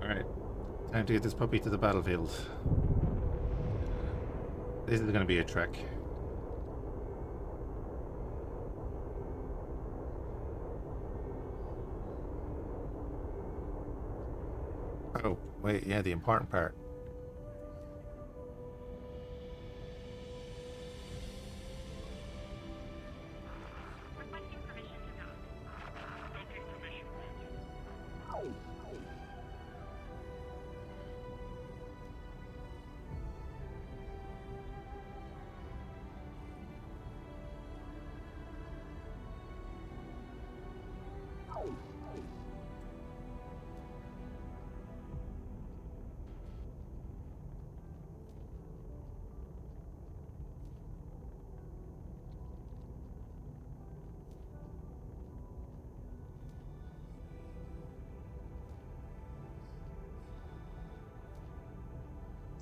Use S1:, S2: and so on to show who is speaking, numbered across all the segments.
S1: Alright, time to get this puppy to the battlefield. This is going to be a trek. Oh, wait, yeah, the important part.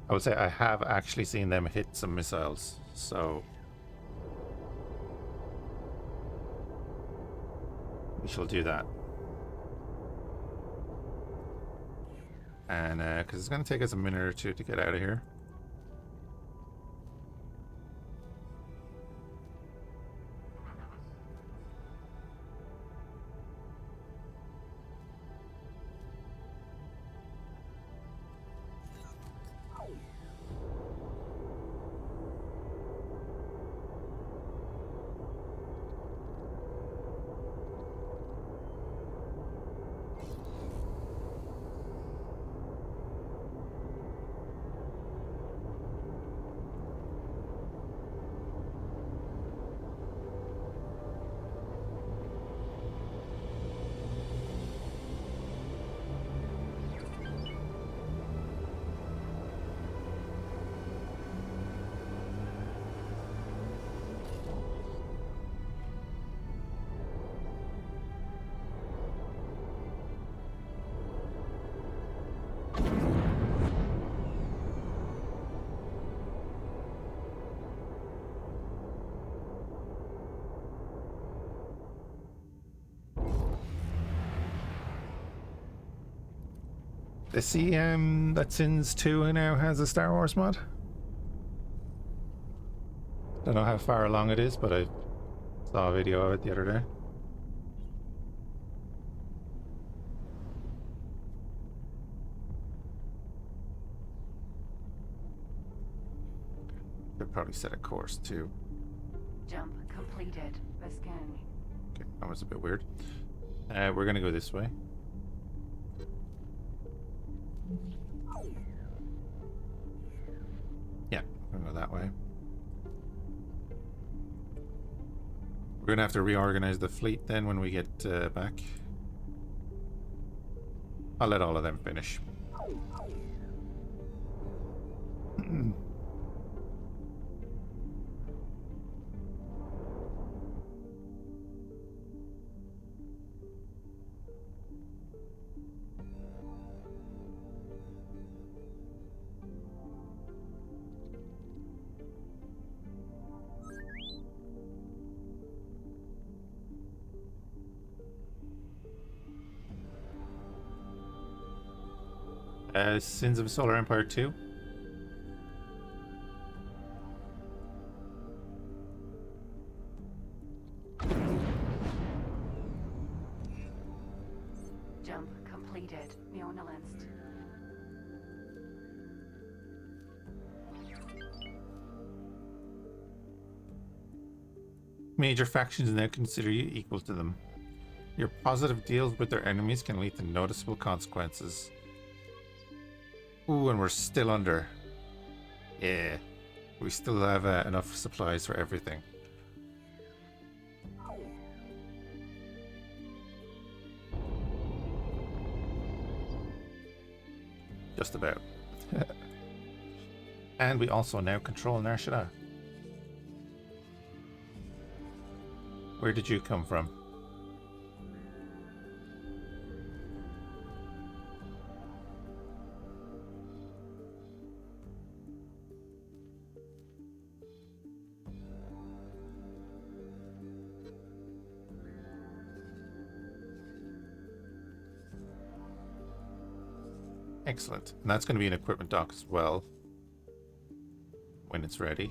S1: I would say I have actually seen them hit some missiles, so we shall do that. And because it's going to take us a minute or two to get out of here. I see that Sins 2 now has a Star Wars mod. Don't know how far along it is, but I saw a video of it the other day. Could probably set a course too.
S2: Jump completed. Scan.
S1: Okay, that was a bit weird. We're gonna go this way. Yeah, we're gonna go that way. We're gonna have to reorganize the fleet then when we get back. I'll let all of them finish. Sins of Solar Empire 2.
S2: Jump completed. Neonalist.
S1: Major factions now consider you equal to them. Your positive deals with their enemies can lead to noticeable consequences. Ooh, and we're still under. Yeah. We still have enough supplies for everything. Just about. And we also now control Nar Shaddaa. Where did you come from? Excellent. And that's going to be an equipment dock as well when it's ready.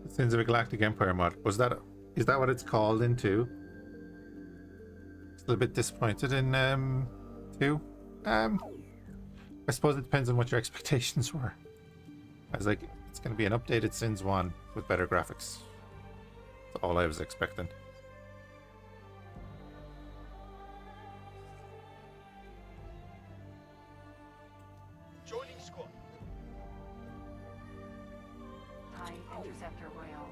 S1: Sins of a Galactic Empire mod. Is that what it's called in 2? Still a bit disappointed in 2. I suppose it depends on what your expectations were. I was like, it's going to be an updated Sins 1 with better graphics. That's all I was expecting.
S3: Joining squad.
S2: High interceptor rail.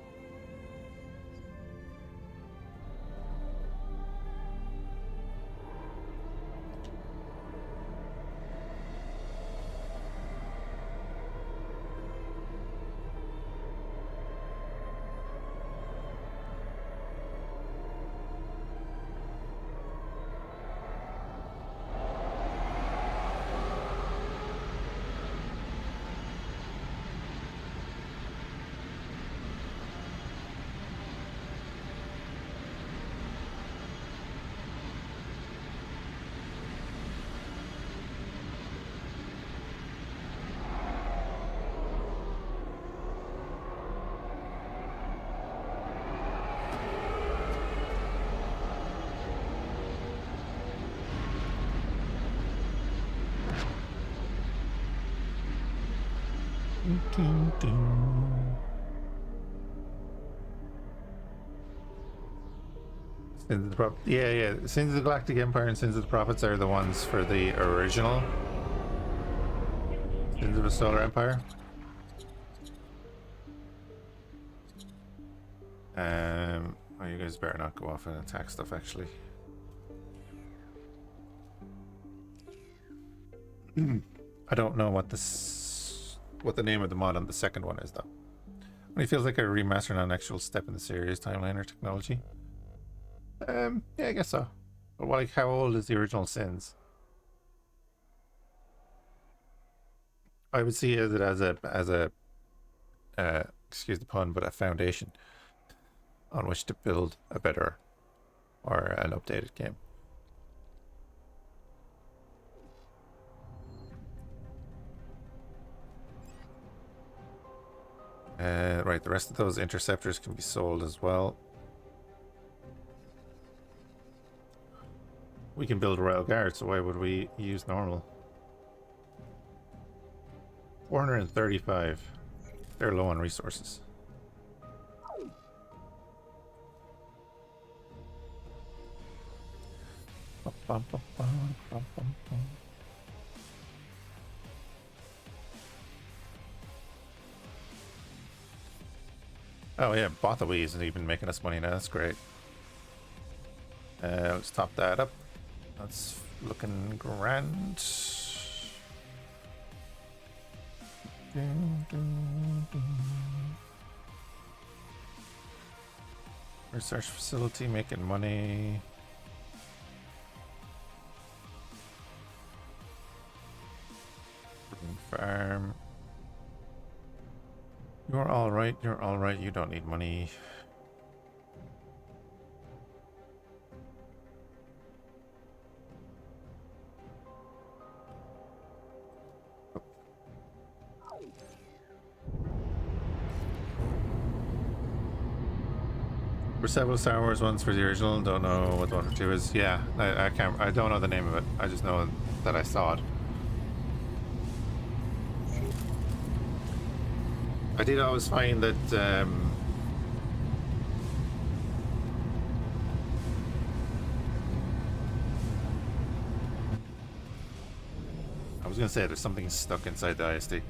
S1: Yeah. Sins of the Galactic Empire and Sins of the Prophets are the ones for the original Sins of the Solar Empire. Oh, you guys better not go off and attack stuff, actually. I don't know what the name of the mod on the second one is, though. It feels like a remaster, not an actual step in the series timeline or technology. Yeah, I guess so. But like, how old is the original Sins? I would see it as a excuse the pun, but a foundation on which to build a better or an updated game. Right, the rest of those interceptors can be sold as well. We can build a Royal Guard, so why would we use normal? 435. They're low on resources. Oh yeah, Bothawi isn't even making us money now. That's great. Let's top that up. That's looking grand. Research facility making money. Farm. You're alright, you don't need money. For several Star Wars ones for the original, don't know what the one for 2 is. Yeah, I don't know the name of it. I just know that I saw it. I did always find that I was gonna say there's something stuck inside the ISD.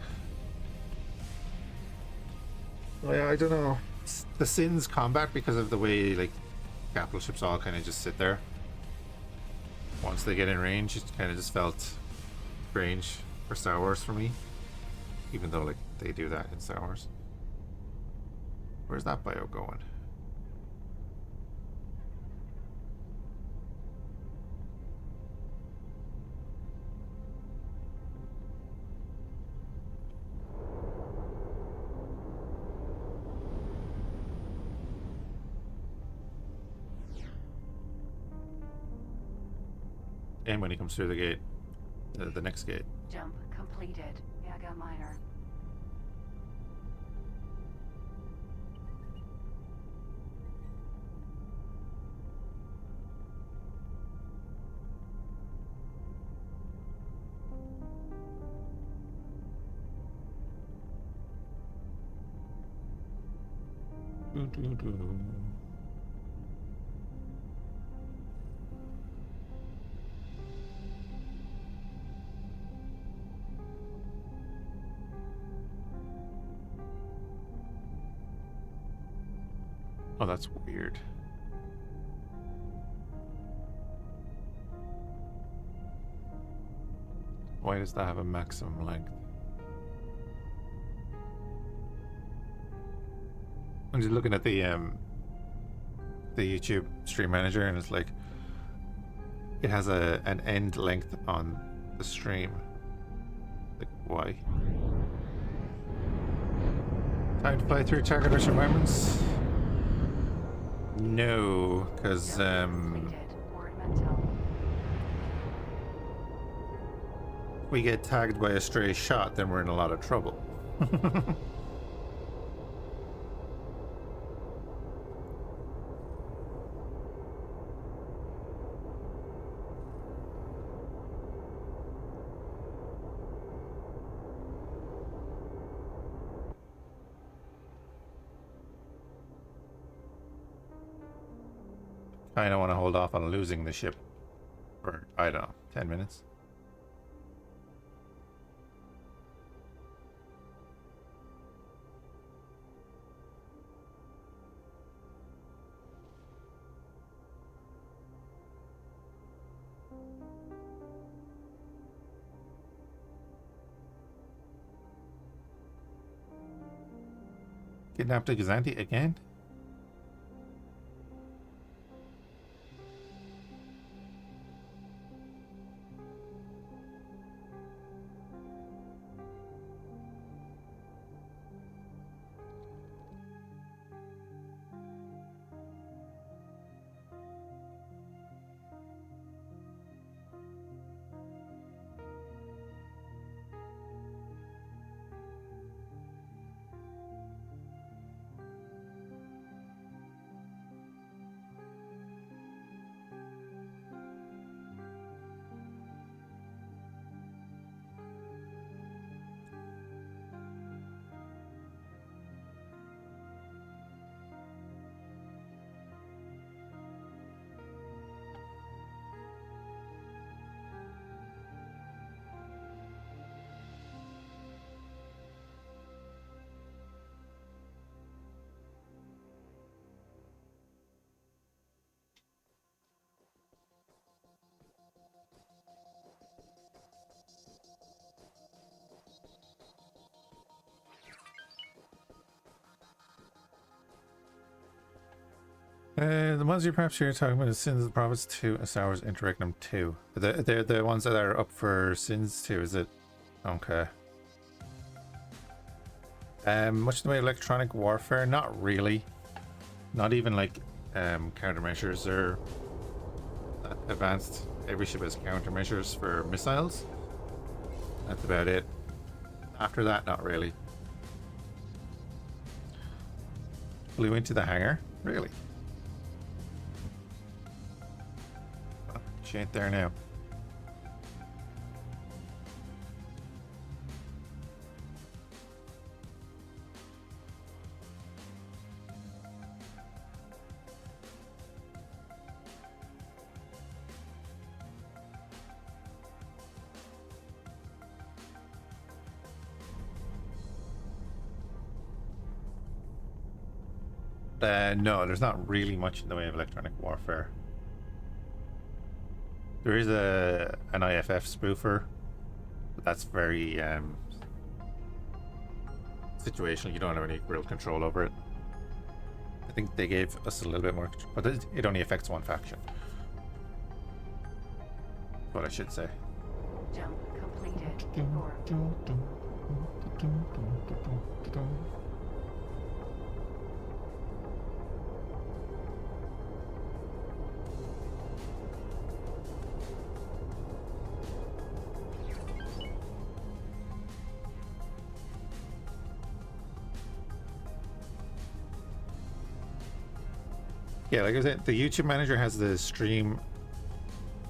S1: Oh, yeah, I don't know. The Sins combat, because of the way like capital ships all kind of just sit there. Once they get in range, it kind of just felt strange for Star Wars for me. Even though like they do that in Star Wars. Where's that bio going? And when he comes through the gate, the next gate.
S2: Jump completed. Yaga minor.
S1: Oh, that's weird. Why does that have a maximum length? I'm just looking at the YouTube stream manager, and it's like it has an end length on the stream. Like, why? Time to fly through target rich environments? No, because we get tagged by a stray shot, then we're in a lot of trouble. I don't want to hold off on losing the ship for, I don't know, 10 minutes. Kidnapped a Gazanti again? The ones you're perhaps here talking about is Sins of the Prophets 2 and Star Wars Interregnum 2. They're the ones that are up for Sins 2, is it? Okay. Much in the way of electronic warfare? Not really. Not even like countermeasures are advanced. Every ship has countermeasures for missiles. That's about it. After that, not really. Flew into the hangar? Really? She ain't there now. No, there's not really much in the way of electronic warfare. There is an IFF spoofer, but that's very situational. You don't have any real control over it. I think they gave us a little bit more, but it only affects one faction. What I should say.
S2: Jump completed. Or
S1: Yeah, like I said, the YouTube manager has the stream.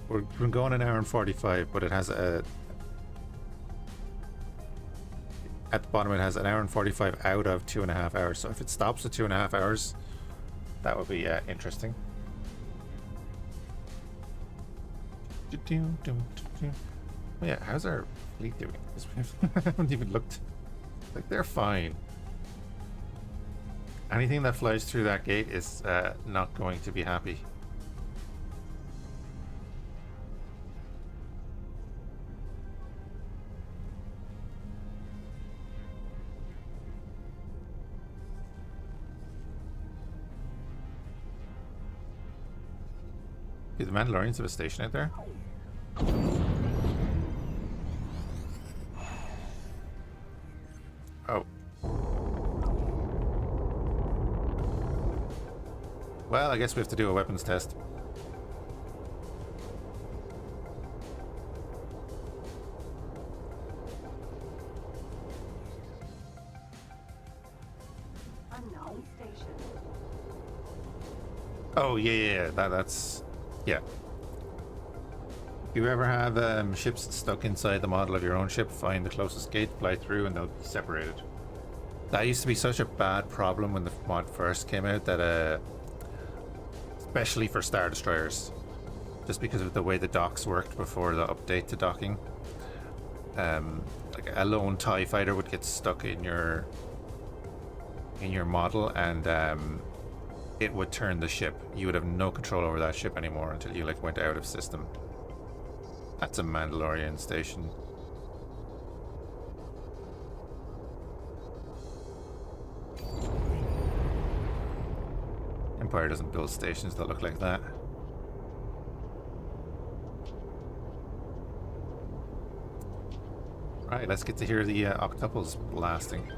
S1: We're going an hour and 45, but it has a. At the bottom, it has an hour and 45 out of 2.5 hours. So if it stops at 2.5 hours, that would be interesting. Oh yeah, how's our fleet doing? I haven't even looked. Like, they're fine. Anything that flies through that gate is not going to be happy. Do the Mandalorians have a station out there? Oh. Well, I guess we have to do a weapons test.
S2: Unknown station.
S1: Oh, yeah. That's... Yeah. If you ever have ships stuck inside the model of your own ship, find the closest gate, fly through, and they'll be separated. That used to be such a bad problem when the mod first came out that, especially for Star Destroyers, just because of the way the docks worked before the update to docking. Like a lone TIE fighter would get stuck in your model, and it would turn the ship. You would have no control over that ship anymore until you like went out of system. That's a Mandalorian station. Empire doesn't build stations that look like that. Right, let's get to hear the octuples blasting.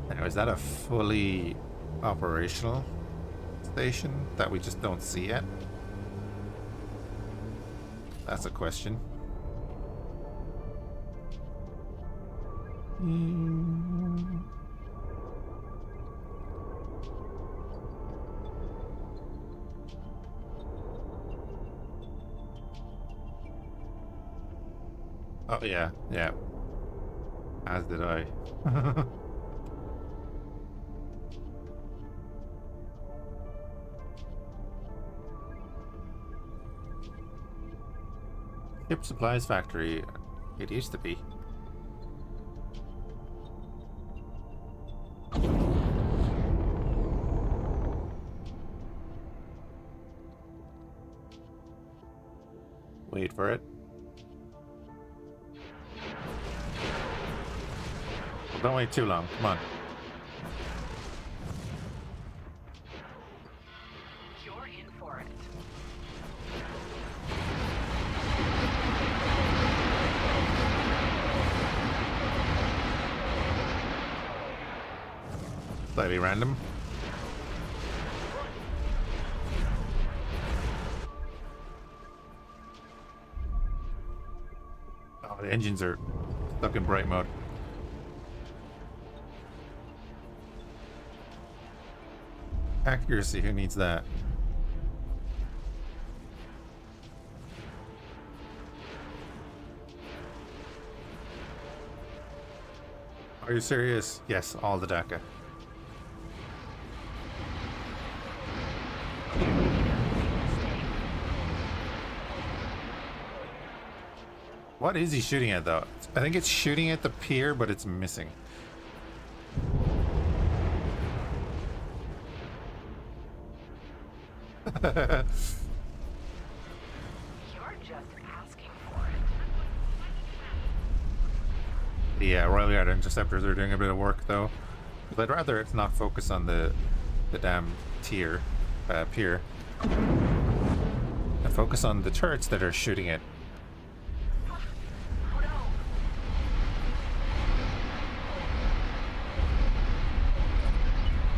S1: Now, is that a fully operational station that we just don't see yet? That's a question. Oh, yeah. As did I. Ship supplies factory. It used to be. Wait for it. Well, don't wait too long. Come on.
S2: You're in for it.
S1: Slightly random. Oh, the engines are stuck in bright mode. Accuracy, who needs that? Are you serious? Yes, all the DACA. What is he shooting at, though? I think it's shooting at the pier, but it's missing.
S2: You're just asking for it.
S1: The Royal Guard interceptors are doing a bit of work, though. But I'd rather it's not focus on the damn pier, and focus on the turrets that are shooting it.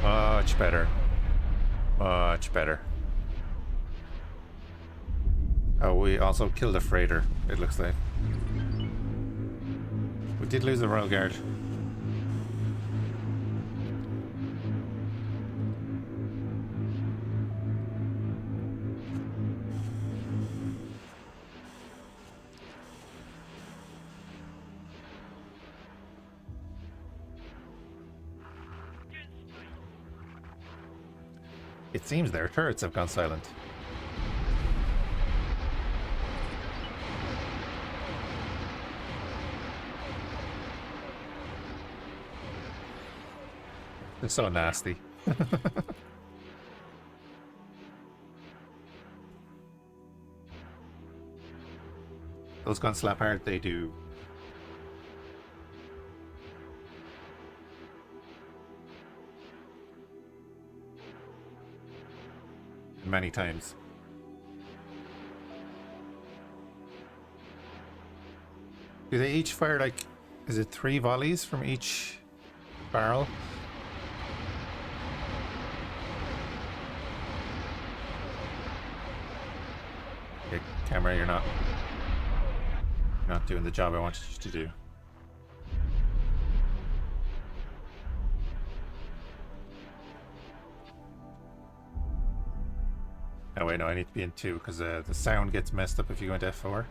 S1: Much better. Much better. Oh, we also killed a freighter, it looks like. We did lose the Royal Guard. It seems their turrets have gone silent. They're so nasty. Those guns slap hard, they do. Many times. Do they each fire like, is it 3 volleys from each barrel? Okay, camera, you're not doing the job I wanted you to do. Oh wait, no, I need to be in 2 because the sound gets messed up if you go into F4.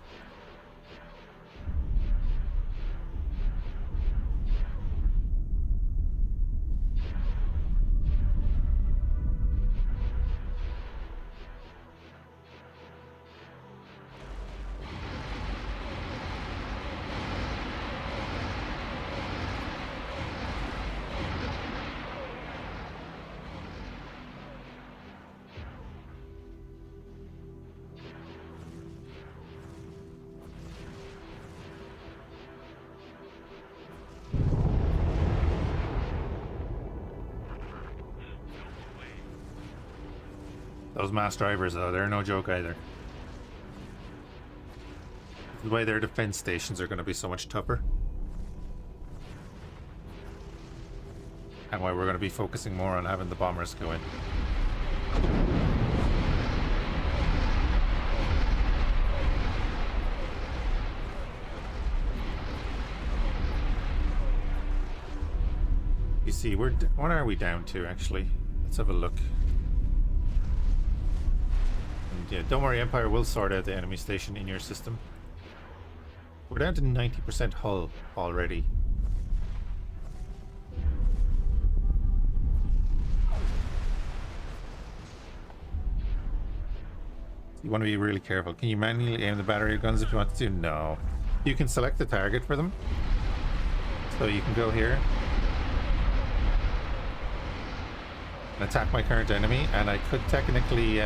S1: Those mass drivers, though, they're no joke either. The way their defense stations are going to be so much tougher. And why we're going to be focusing more on having the bombers go in. You see, what are we down to, actually? Let's have a look. Yeah, don't worry, Empire will sort out the enemy station in your system. We're down to 90% hull already. You want to be really careful. Can you manually aim the battery guns if you want to? No. You can select the target for them. So you can go here and attack my current enemy, and I could technically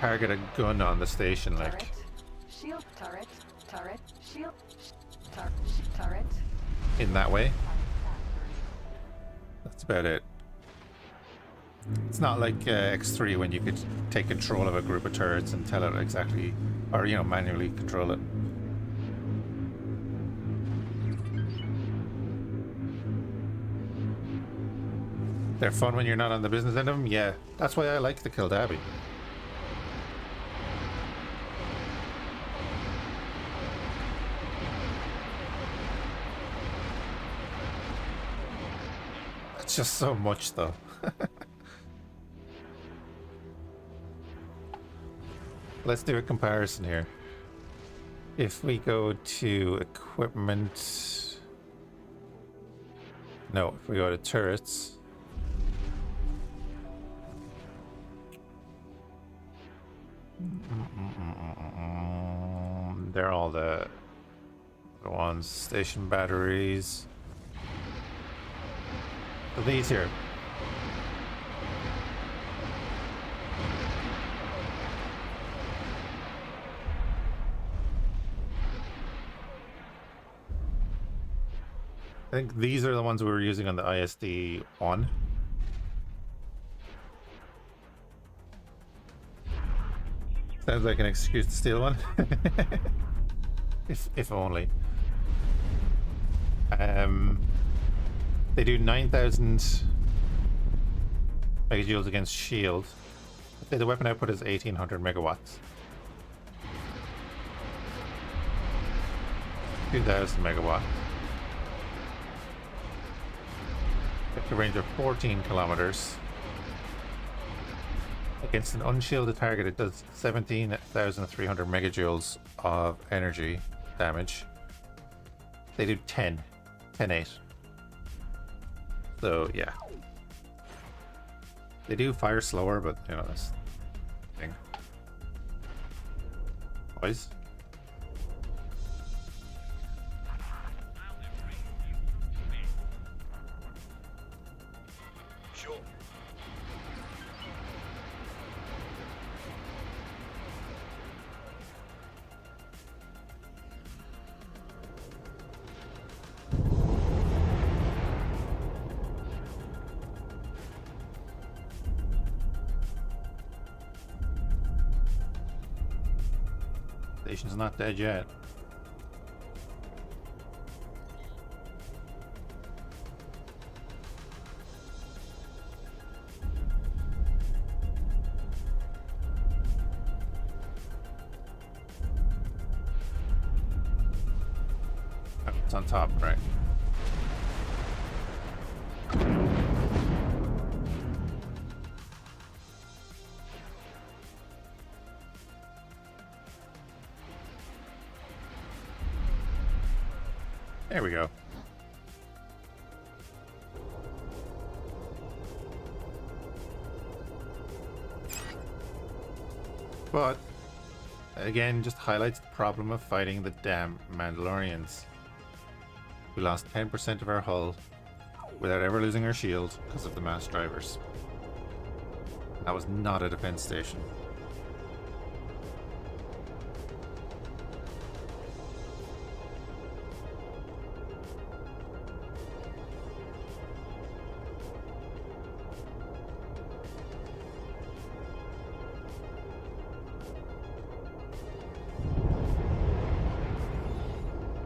S1: target a gun on the station, like
S2: Turret. Shield turret. Turret. Shield. Turret.
S1: in that way. That's about it. It's not like X3 when you could take control of a group of turrets and tell it exactly, or you know, manually control it. They're fun when you're not on the business end of them. Yeah, that's why I like the Kildabby. It's just so much, though. Let's do a comparison here. If we go to equipment... No, if we go to turrets... They're all the ones. Station batteries. So these here. I think these are the ones we were using on the ISD-1. Sounds like an excuse to steal one. if only. They do 9,000 megajoules against shield. I'd say the weapon output is 1,800 megawatts. 2,000 megawatts. Effective range of 14 kilometers. Against an unshielded target, it does 17,300 megajoules of energy damage. They do 10. 10-8. So, yeah. They do fire slower, but you know, that's the thing. Boys.
S3: Sure.
S1: Station's not dead yet. Oh, it's on top, right? There we go. But again, just highlights the problem of fighting the damn Mandalorians. We lost 10% of our hull without ever losing our shield because of the mass drivers. That was not a defense station.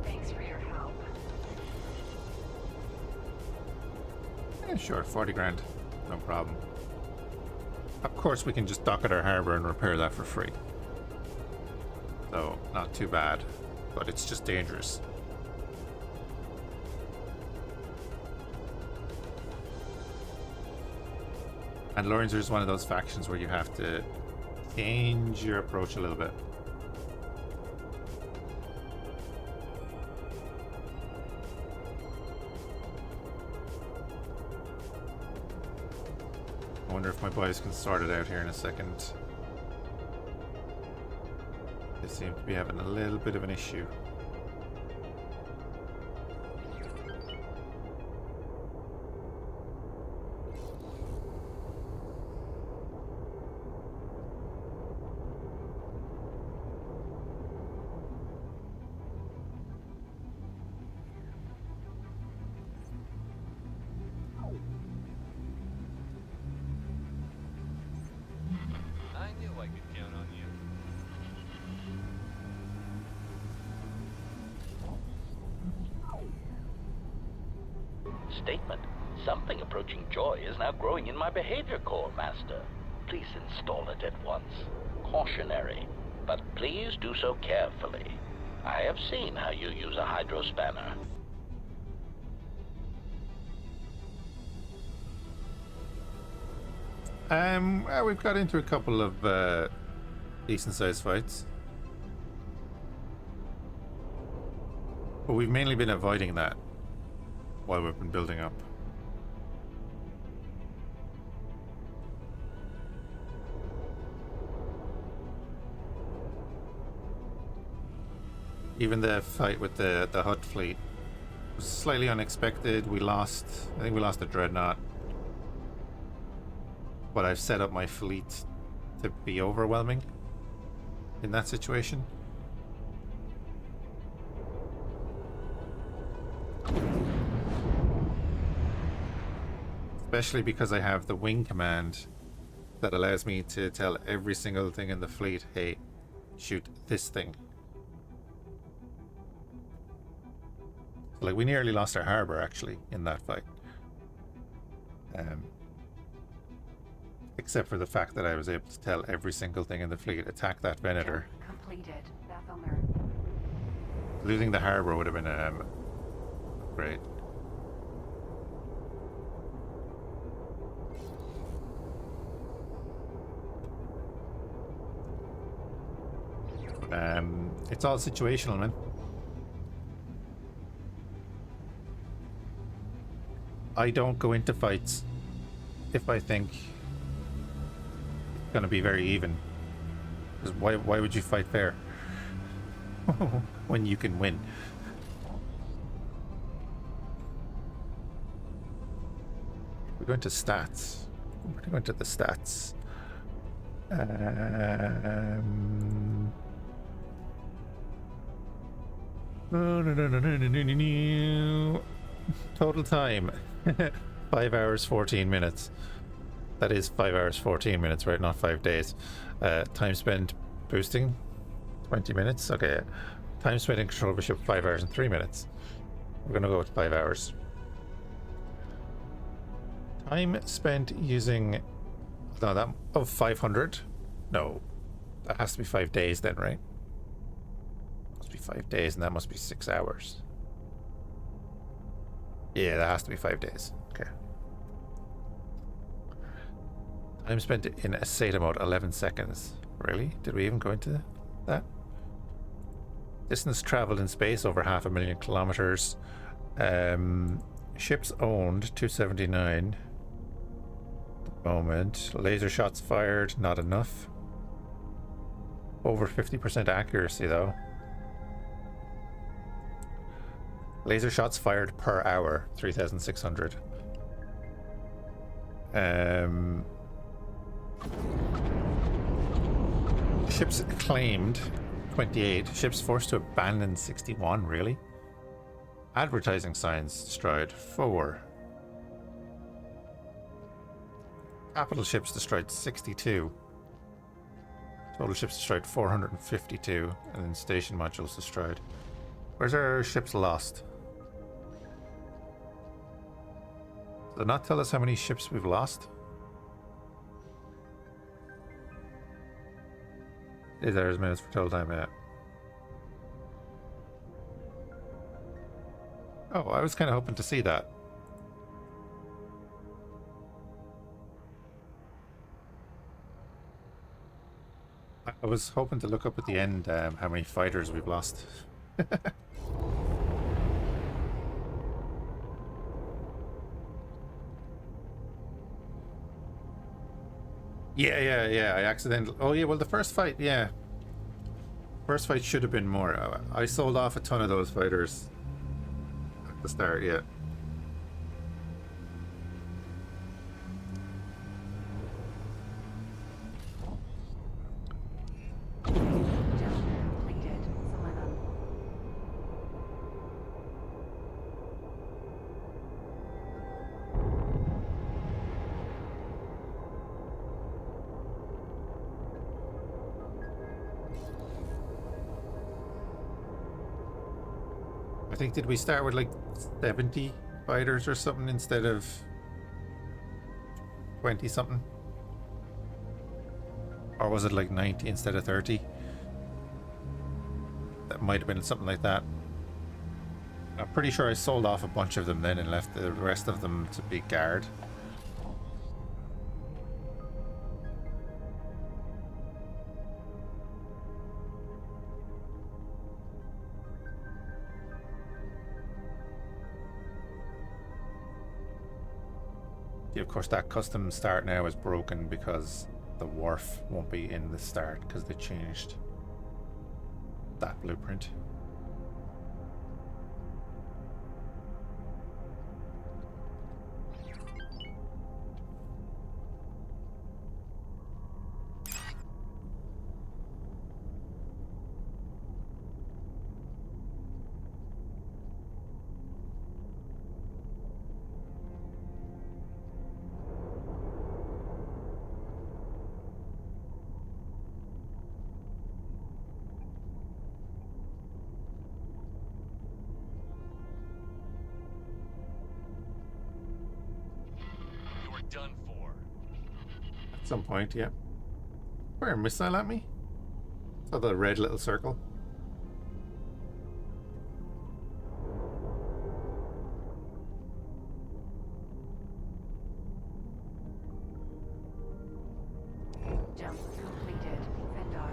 S2: Thanks for your help.
S1: Yeah, sure, 40 grand. No problem. Of course, we can just dock at our harbor and repair that for free. So, not too bad. But it's just dangerous. And Mandalorians are just one of those factions where you have to change your approach a little bit. I wonder if my boys can sort it out here in a second. They seem to be having a little bit of an issue.
S4: I knew I could count on you.
S5: Statement. Something approaching joy is now growing in my behavior core, Master. Please install it at once. Cautionary, but please do so carefully. I have seen how you use a hydrospanner.
S1: Well, we've got into a couple of decent sized fights. But we've mainly been avoiding that while we've been building up. Even the fight with the Hutt fleet was slightly unexpected. I think we lost a dreadnought. But I've set up my fleet to be overwhelming in that situation. Especially because I have the wing command that allows me to tell every single thing in the fleet, hey, shoot this thing. Like, we nearly lost our harbor, actually, in that fight. Except for the fact that I was able to tell every single thing in the fleet, attack that Venator.
S2: Completed. Bethelmer.
S1: Losing the harbor would have been great. It's all situational, man. I don't go into fights if I think going to be very even. 'Cause why would you fight fair when you can win? We're going to stats. We're going to the stats. Total time 5 hours 14 minutes. That is 5 hours 14 minutes, right? Not 5 days. Time spent boosting 20 minutes. Okay. Time spent in control of a ship 5 hours and 3 minutes. We're gonna go with 5 hours. Time spent using that of 500. No, that has to be 5 days then, right? Must be 5 days, and that must be 6 hours. Yeah, that has to be 5 days. Okay. Time spent in Asada mode 11 seconds. Really? Did we even go into that? Distance traveled in space over 500,000 kilometers. Ships owned 279. At the moment. Laser shots fired, not enough. Over 50% accuracy though. Laser shots fired per hour, 3,600. Ships claimed 28. Ships forced to abandon 61, really? Advertising signs destroyed 4. Capital ships destroyed 62. Total ships destroyed 452, and then station modules destroyed. Where's our ships lost? Does it not tell us how many ships we've lost? Is hours minutes for total time, yeah. Oh, I was kind of hoping to see that. I was hoping to look up at the end how many fighters we've lost. Yeah. I accidentally. Oh, yeah. Well, the first fight, yeah. First fight should have been more. I sold off a ton of those fighters at the start, yeah.
S2: Completed. Summon them.
S1: I think, did we start with like 70 fighters or something instead of 20 something? Or was it like 90 instead of 30? That might have been something like that. I'm pretty sure I sold off a bunch of them then and left the rest of them to be guard. Yeah, of course that custom start now is broken because the wharf won't be in the start because they changed that blueprint.
S4: Done for.
S1: At some point, yeah. Fire a missile at me? Saw the red little circle.
S2: Jump completed. Endor.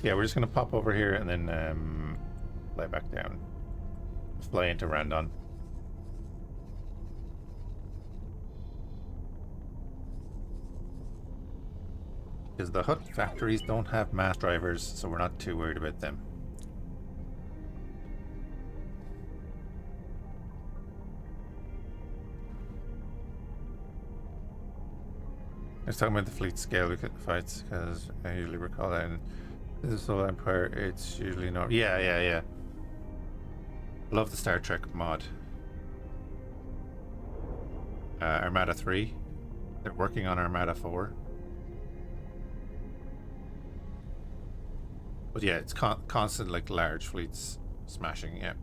S1: Yeah, we're just gonna pop over here and then fly back down. Fly into Randon. Because the hut factories don't have mass drivers, so we're not too worried about them. I was talking about the fleet scale fights because I usually recall that in this is Solar Empire. It's usually not. Yeah. Love the Star Trek mod. Armada 3. They're working on Armada 4. But yeah, it's constant like large fleets smashing. Yeah.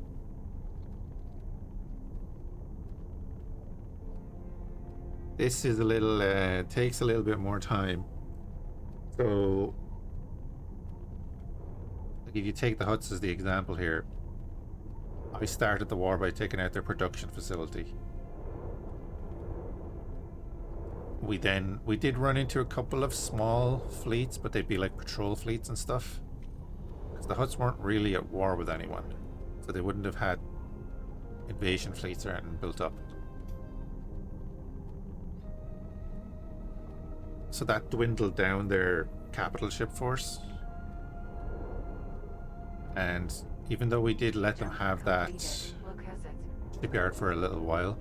S1: This is a little, takes a little bit more time. So, like if you take the huts as the example here, I started the war by taking out their production facility. We did run into a couple of small fleets, but they'd be like patrol fleets and stuff. Because the huts weren't really at war with anyone. So they wouldn't have had invasion fleets or anything built up. So that dwindled down their capital ship force. And even though we did let them have that shipyard for a little while,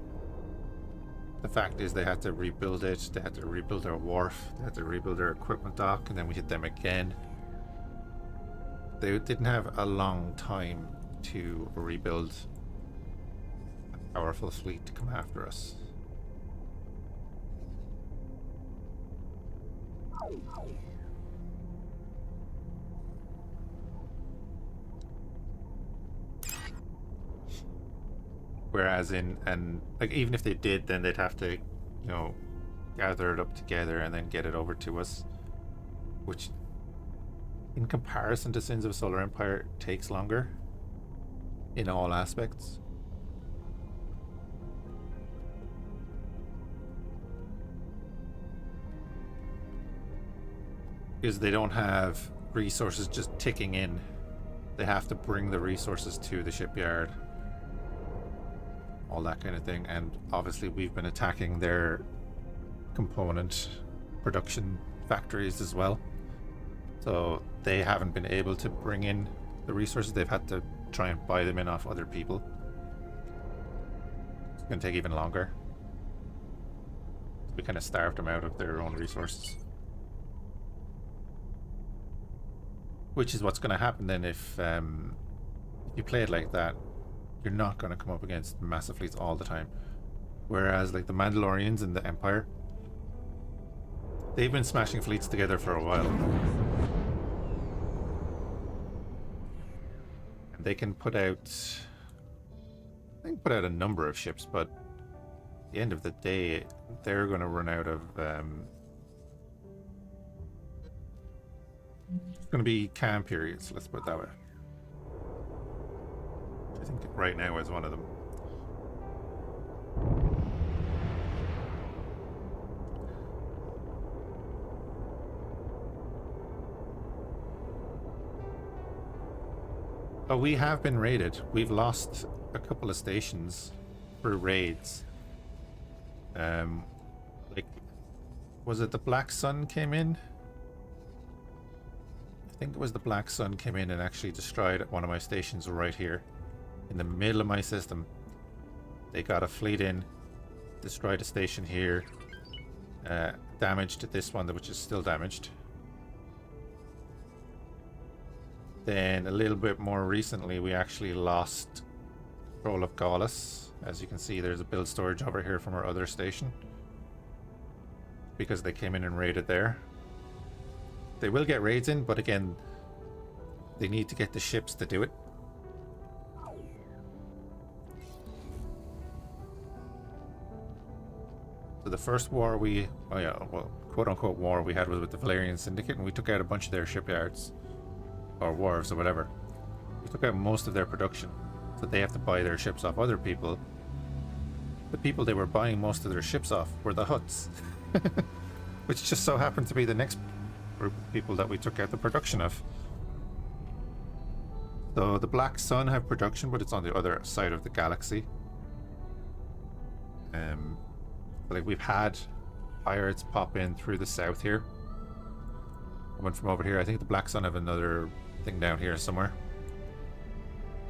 S1: the fact is they had to rebuild it, they had to rebuild their wharf, they had to rebuild their equipment dock, and then we hit them again. They didn't have a long time to rebuild a powerful fleet to come after us. Whereas like even if they did, then they'd have to, you know, gather it up together and then get it over to us, which in comparison to Sins of Solar Empire takes longer in all aspects. Because they don't have resources just ticking in. They have to bring the resources to the shipyard. All that kind of thing. And obviously we've been attacking their component production factories as well. So they haven't been able to bring in the resources. They've had to try and buy them in off other people. It's going to take even longer. We kind of starved them out of their own resources. Which is what's going to happen then if you play it like that. You're not going to come up against massive fleets all the time. Whereas like the Mandalorians and the Empire, they've been smashing fleets together for a while. And they can put out, they can put out a number of ships, but at the end of the day, they're going to run out of it's going to be calm periods, let's put it that way. I think right now is one of them. Oh, we have been raided. We've lost a couple of stations for raids. Like, was it the Black Sun came in? I think it was the Black Sun came in and actually destroyed one of my stations right here. In the middle of my system. They got a fleet in, destroyed a station here, damaged this one which is still damaged. Then a little bit more recently we actually lost control of Gaulis. As you can see, there's a build storage over here from our other station. Because they came in and raided there. They will get raids in, but again, they need to get the ships to do it. So the first war quote unquote war we had was with the Valerian Syndicate, and we took out a bunch of their shipyards. Or wharves or whatever. We took out most of their production. So they have to buy their ships off other people. The people they were buying most of their ships off were the Huts. Which just so happened to be the next group of people that we took out the production of. So the Black Sun have production, but it's on the other side of the galaxy. Like we've had pirates pop in through the south here. Coming from over here. I think the Black Sun have another thing down here somewhere.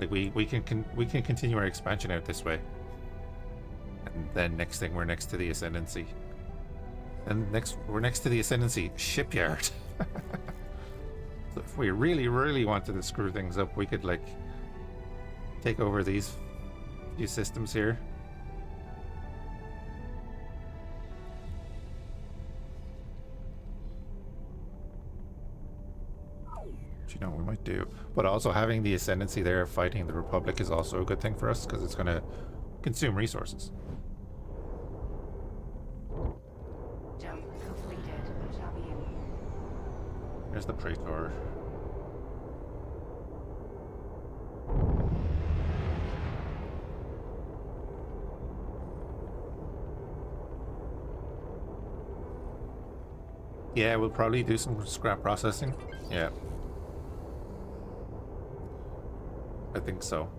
S1: Like we can continue our expansion out this way. And then next thing we're next to the Ascendancy. And we're next to the Ascendancy shipyard. So if we really wanted to screw things up, we could like take over these few systems here. You know, we might do. But also having the Ascendancy there fighting the Republic is also a good thing for us, because it's going to consume resources.
S2: Jump completed. Shall be in.
S1: There's the Praetor. Yeah, we'll probably do some scrap processing. Yeah. I think so.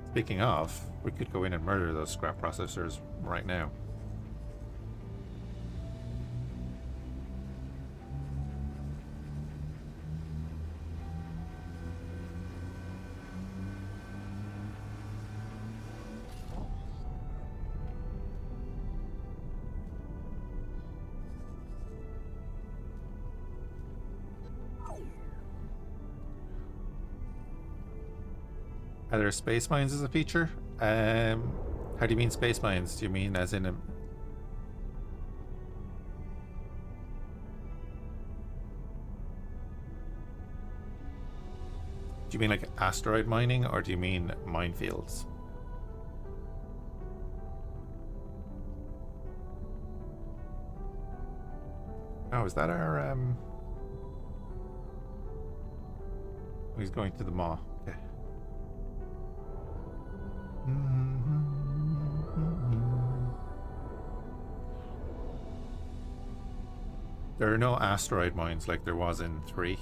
S1: Speaking of, we could go in and murder those scrap processors right now. Are there space mines as a feature? How do you mean space mines? Do you mean as in a... Do you mean like asteroid mining, or do you mean minefields? Oh, is that our he's going to the maw. Okay. There are no asteroid mines like there was in 3.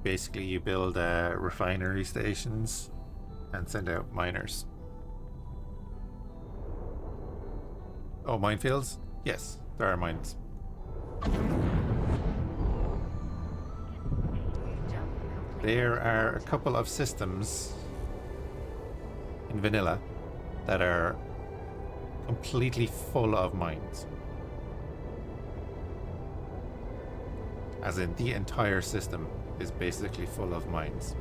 S1: Basically, you build refinery stations and send out miners. Oh, minefields? Yes, there are mines. There are a couple of systems in vanilla that are completely full of mines. As in, the entire system is basically full of mines.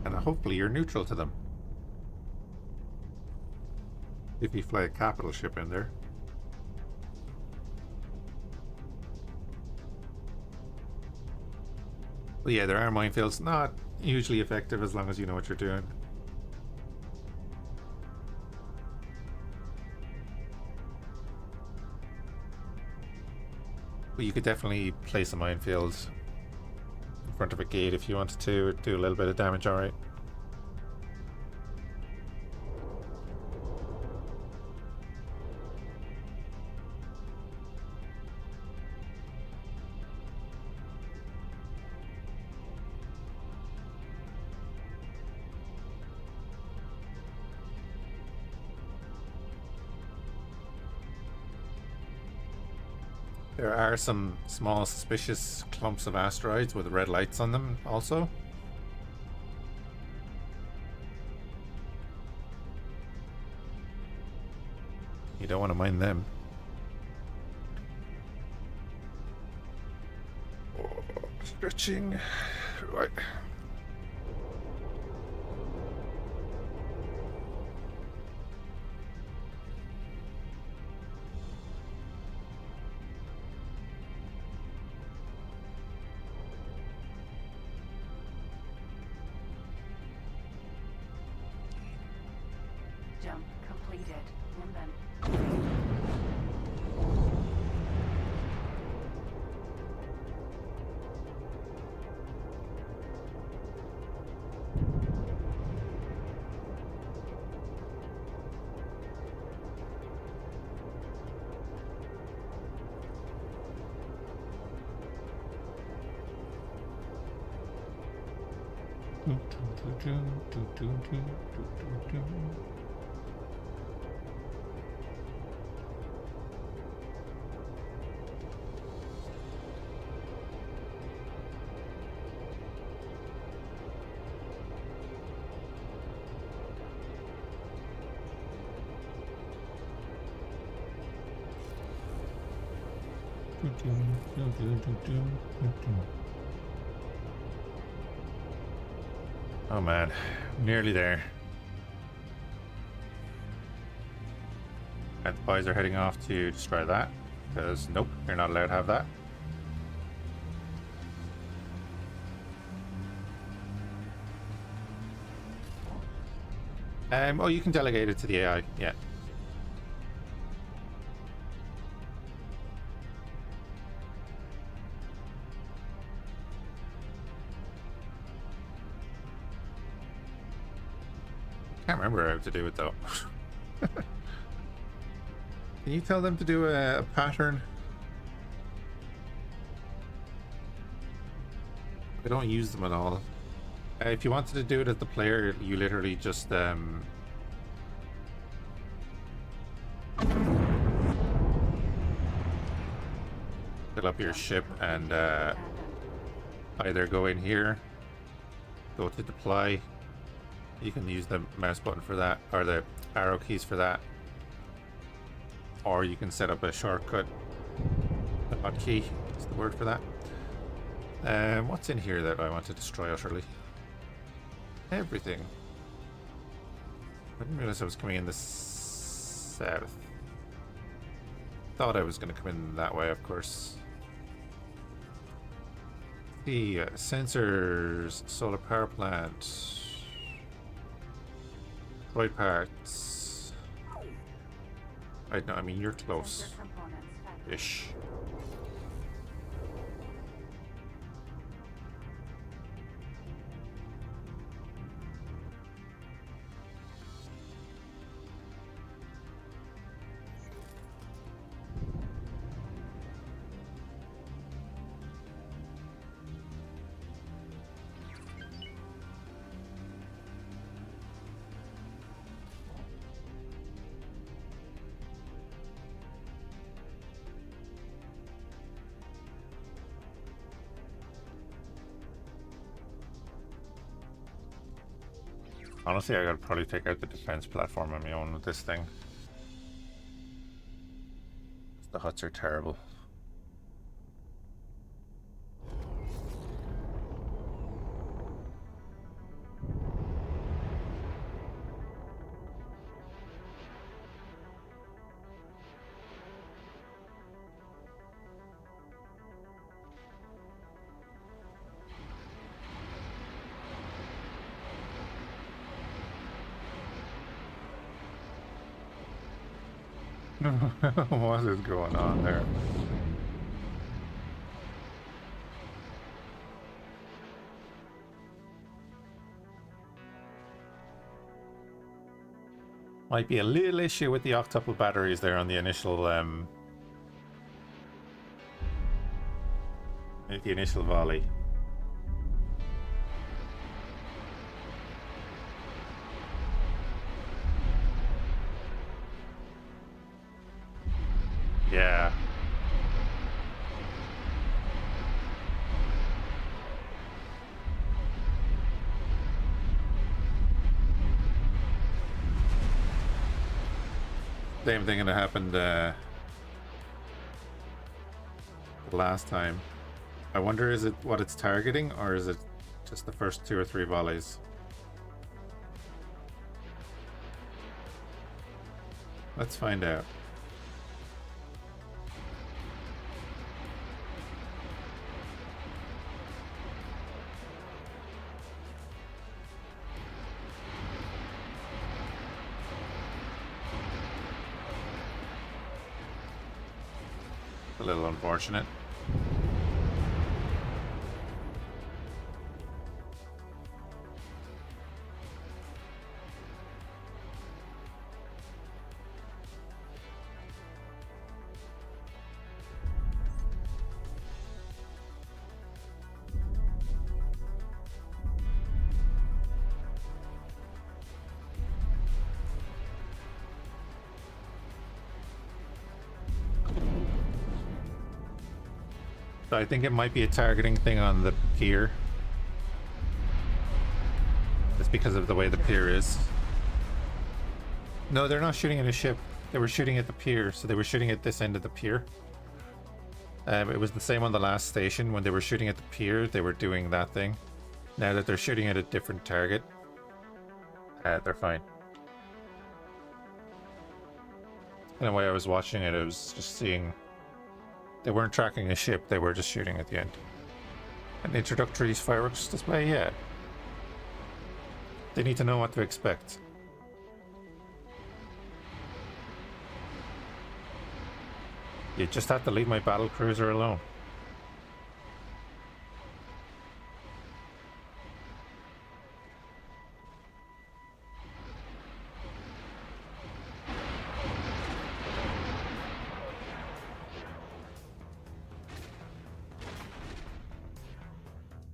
S1: And hopefully you're neutral to them. If you fly a capital ship in there. But yeah, there are minefields. Not hugely effective as long as you know what you're doing. But you could definitely place a minefield in front of a gate if you wanted to do a little bit of damage, alright. There are some small suspicious clumps of asteroids with red lights on them also. You don't want to mind them. Oh, stretching. Right.
S2: Jump completed. And then
S1: Oh man, nearly there. And the boys are heading off to destroy that, because nope, you're not allowed to have that. Oh, you can delegate it to the AI, yeah. Can't remember how to do it though. Can you tell them to do a pattern? I don't use them at all. If you wanted to do it as the player, you literally just fill up your ship and either go in here, go to deploy. You can use the mouse button for that, or the arrow keys for that, or you can set up a shortcut. A hotkey is the word for that. What's in here that I want to destroy utterly? Everything. I didn't realize I was coming in the south. Thought I was going to come in that way, of course. The sensors, solar power plant. Droid parts. I mean, you're close. Ish. Honestly, I gotta probably take out the defense platform on my own with this thing. The huts are terrible. What is going on there? Might be a little issue with the octuple batteries there on the initial volley. Yeah. Same thing that happened last time. I wonder, is it what it's targeting, or is it just the first 2 or 3 volleys? Let's find out. A little unfortunate. I think it might be a targeting thing on the pier. It's because of the way the pier is. No, they're not shooting at a ship. They were shooting at the pier, so they were shooting at this end of the pier. It was the same on the last station. When they were shooting at the pier, they were doing that thing. Now that they're shooting at a different target, they're fine. And the way I was watching it, I was just seeing... They weren't tracking a ship, they were just shooting at the end. An introductory fireworks display, yeah. They need to know what to expect. You just have to leave my battle cruiser alone.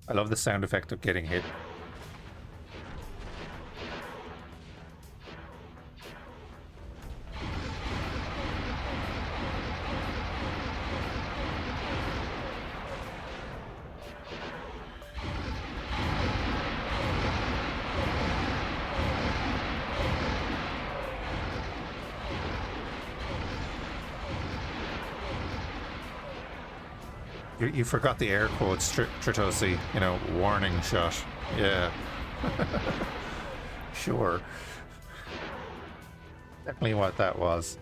S1: I love the sound effect of getting hit. You forgot the air quotes, Tritosi, you know, warning shot. Yeah. Sure. Definitely what that was.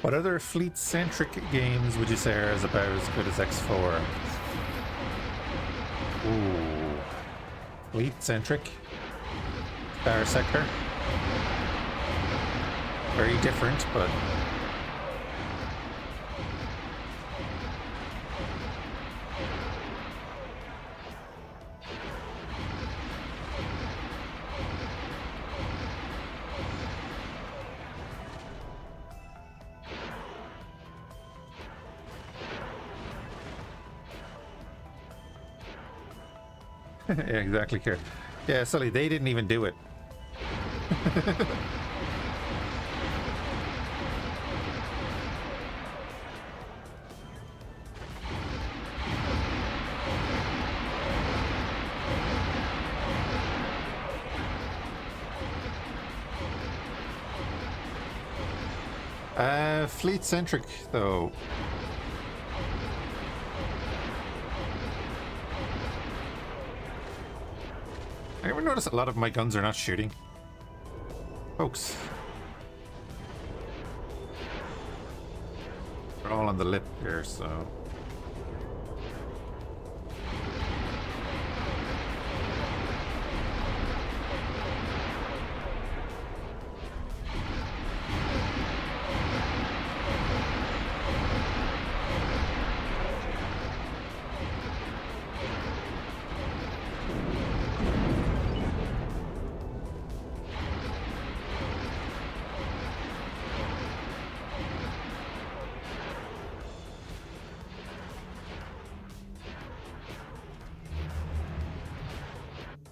S1: What other fleet-centric games would you say are about as good as X4? Ooh. Fleet-centric? Starsector? Very different, but... yeah, exactly, Kieran. Yeah, Sully, they didn't even do it. Fleet-centric, though. I ever notice a lot of my guns are not shooting? Folks. They're all on the lip here, so...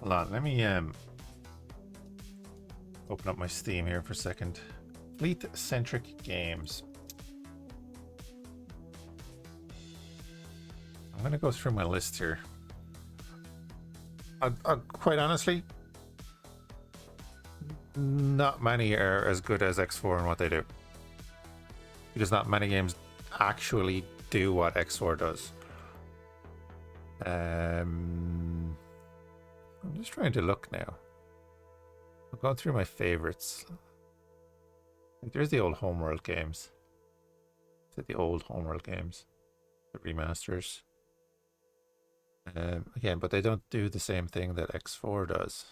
S1: Hold on, let me open up my Steam here for a second. Fleet-centric games. I'm gonna go through my list here. Quite honestly, not many are as good as X4 in what they do. Because not many games actually do what X4 does. I'm just trying to look now. I'm going through my favorites. Like, there's the old Homeworld games. The old Homeworld games. The remasters. Again, but they don't do the same thing that X4 does.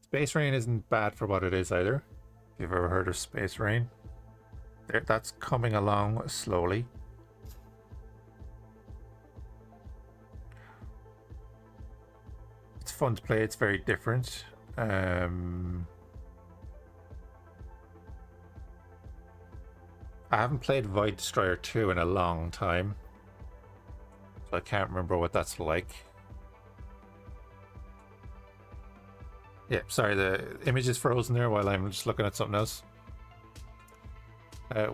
S1: Space Rain isn't bad for what it is either. If you've ever heard of Space Rain. That's coming along slowly. It's fun to play, it's very different. I haven't played Void Destroyer 2 in a long time, so I can't remember what that's like. Yeah, sorry, the image is frozen there while I'm just looking at something else.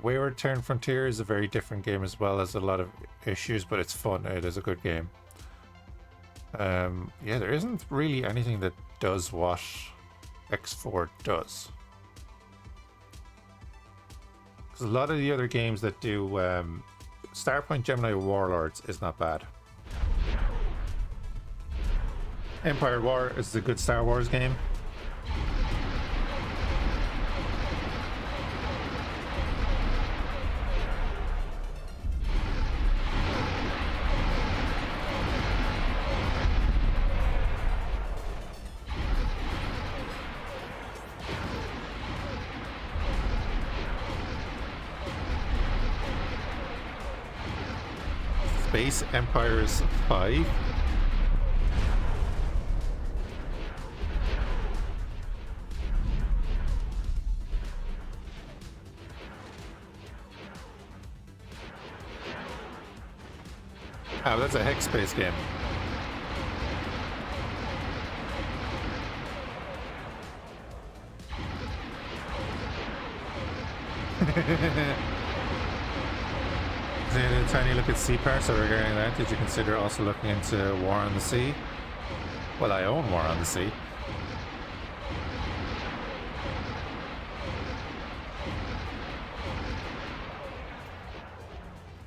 S1: Wayward Turn Frontier is a very different game as well, has a lot of issues, but it's fun. It is a good game. Yeah, there isn't really anything that does what X4 does. Because a lot of the other games that do Starpoint Gemini Warlords is not bad. Empire War is a good Star Wars game. Space Empires 5. Oh, that's a hex space game. A tiny look at sea parts. So regarding that, did you consider also looking into War on the Sea? Well, I own War on the Sea.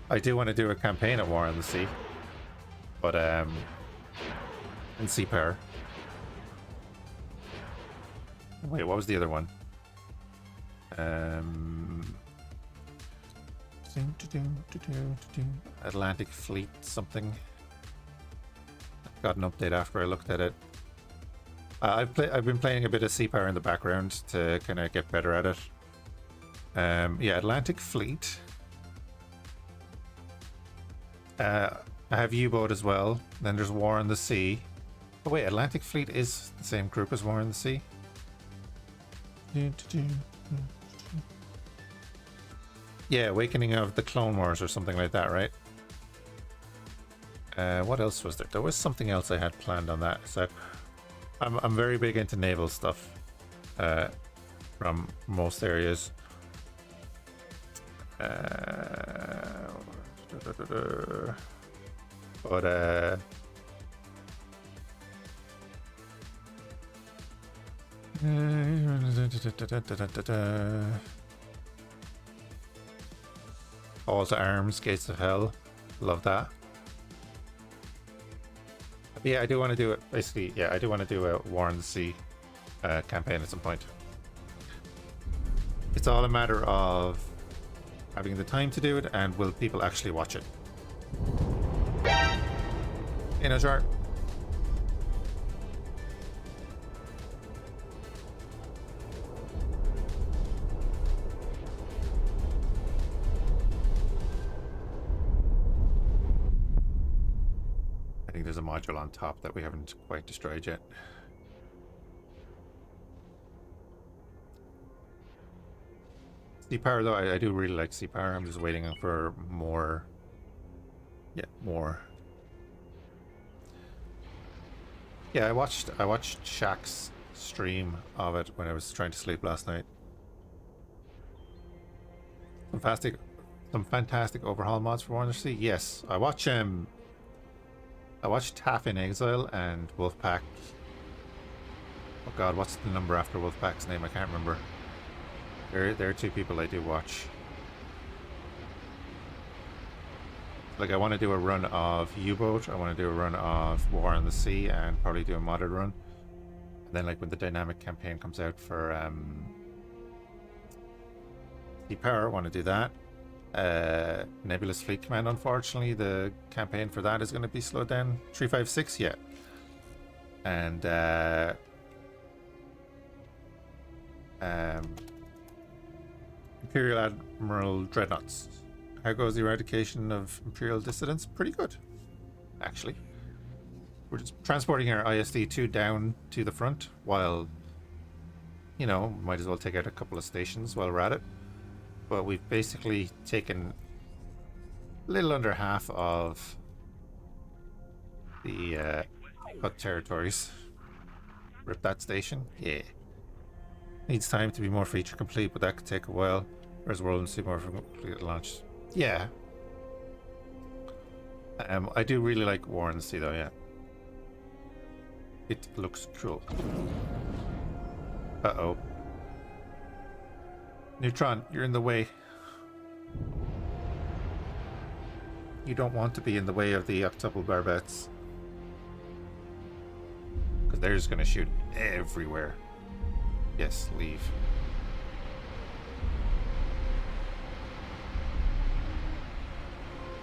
S1: I do want to do a campaign at War on the Sea, but in Sea Power. Wait, what was the other one? Atlantic Fleet something. I got an update after I looked at it. I've been playing a bit of Sea Power in the background to kind of get better at it. Yeah, Atlantic Fleet. I have U-Boat as well. Then there's War on the Sea. Oh wait, Atlantic Fleet is the same group as War on the Sea. Yeah, Awakening of the Clone Wars or something like that, right? What else was there? There was something else I had planned on that. So I'm very big into naval stuff from most areas. But Call to Arms, Gates of Hell, love that. But yeah, I do want to do it. Basically, yeah, I do want to do a War on the Sea campaign at some point. It's all a matter of having the time to do it, and will people actually watch it? In a jar. I think there's a module on top that we haven't quite destroyed yet. Sea Power, though, I do really like Sea Power. I'm just waiting for more. Yeah, more. Yeah, I watched Fhiachs' stream of it when I was trying to sleep last night. Some fantastic overhaul mods for War on the Sea. Yes, I watched Taff in Exile and Wolfpack. Oh God, what's the number after Wolfpack's name? I can't remember. There are two people I do watch. Like, I want to do a run of U-Boat, I want to do a run of War on the Sea, and probably do a modded run. And then, like, when the dynamic campaign comes out for Sea Power, I want to do that. Nebulous Fleet Command, unfortunately, the campaign for that is going to be slowed down 356 yet. And Imperial Admiral Dreadnoughts. How goes the eradication of Imperial dissidents? Pretty good, actually. We're just transporting our ISD-2 down to the front while, you know, might as well take out a couple of stations while we're at it. But we've basically taken a little under half of the Hutt territories. Rip that station? Yeah. Needs time to be more feature complete, but that could take a while. Whereas World and see more from complete launch. Yeah. I do really like War in the Sea though, yeah. It looks cool. Uh-oh. Neutron, you're in the way. You don't want to be in the way of the octuple barbettes. Because they're just going to shoot everywhere. Yes, leave.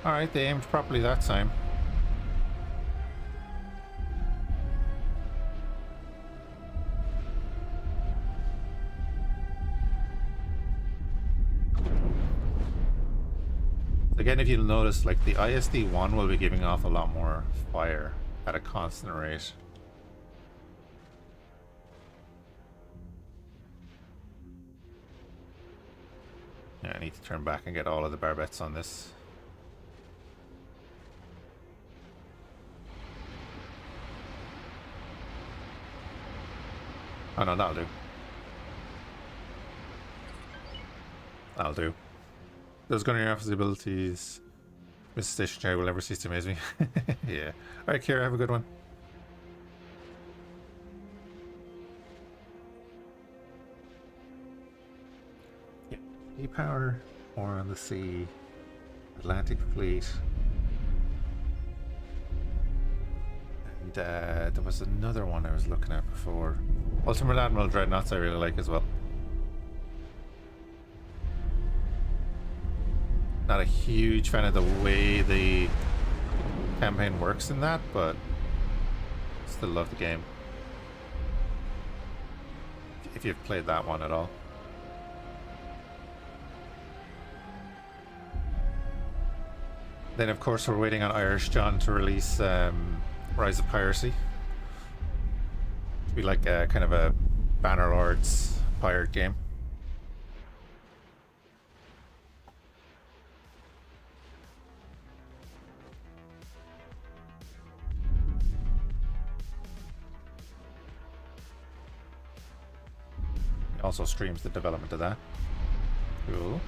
S1: Alright, they aimed properly that time. Again, if you'll notice, like the ISD-1 will be giving off a lot more fire at a constant rate. Yeah, I need to turn back and get all of the barbettes on this. Oh no, that'll do. That'll do. Those gunnery officer abilities, Mrs. Station Cherry will never cease to amaze me. Yeah. Alright, Kira, have a good one. Yeah. E-Power, War on the Sea, Atlantic Fleet. And there was another one I was looking at before. Ultimate Admiral Dreadnoughts I really like as well. Not a huge fan of the way the campaign works in that, but still love the game. If you've played that one at all. Then of course we're waiting on Irish John to release Rise of Piracy. To be like a kind of a Bannerlords pirate game. Also streams the development of that. Cool.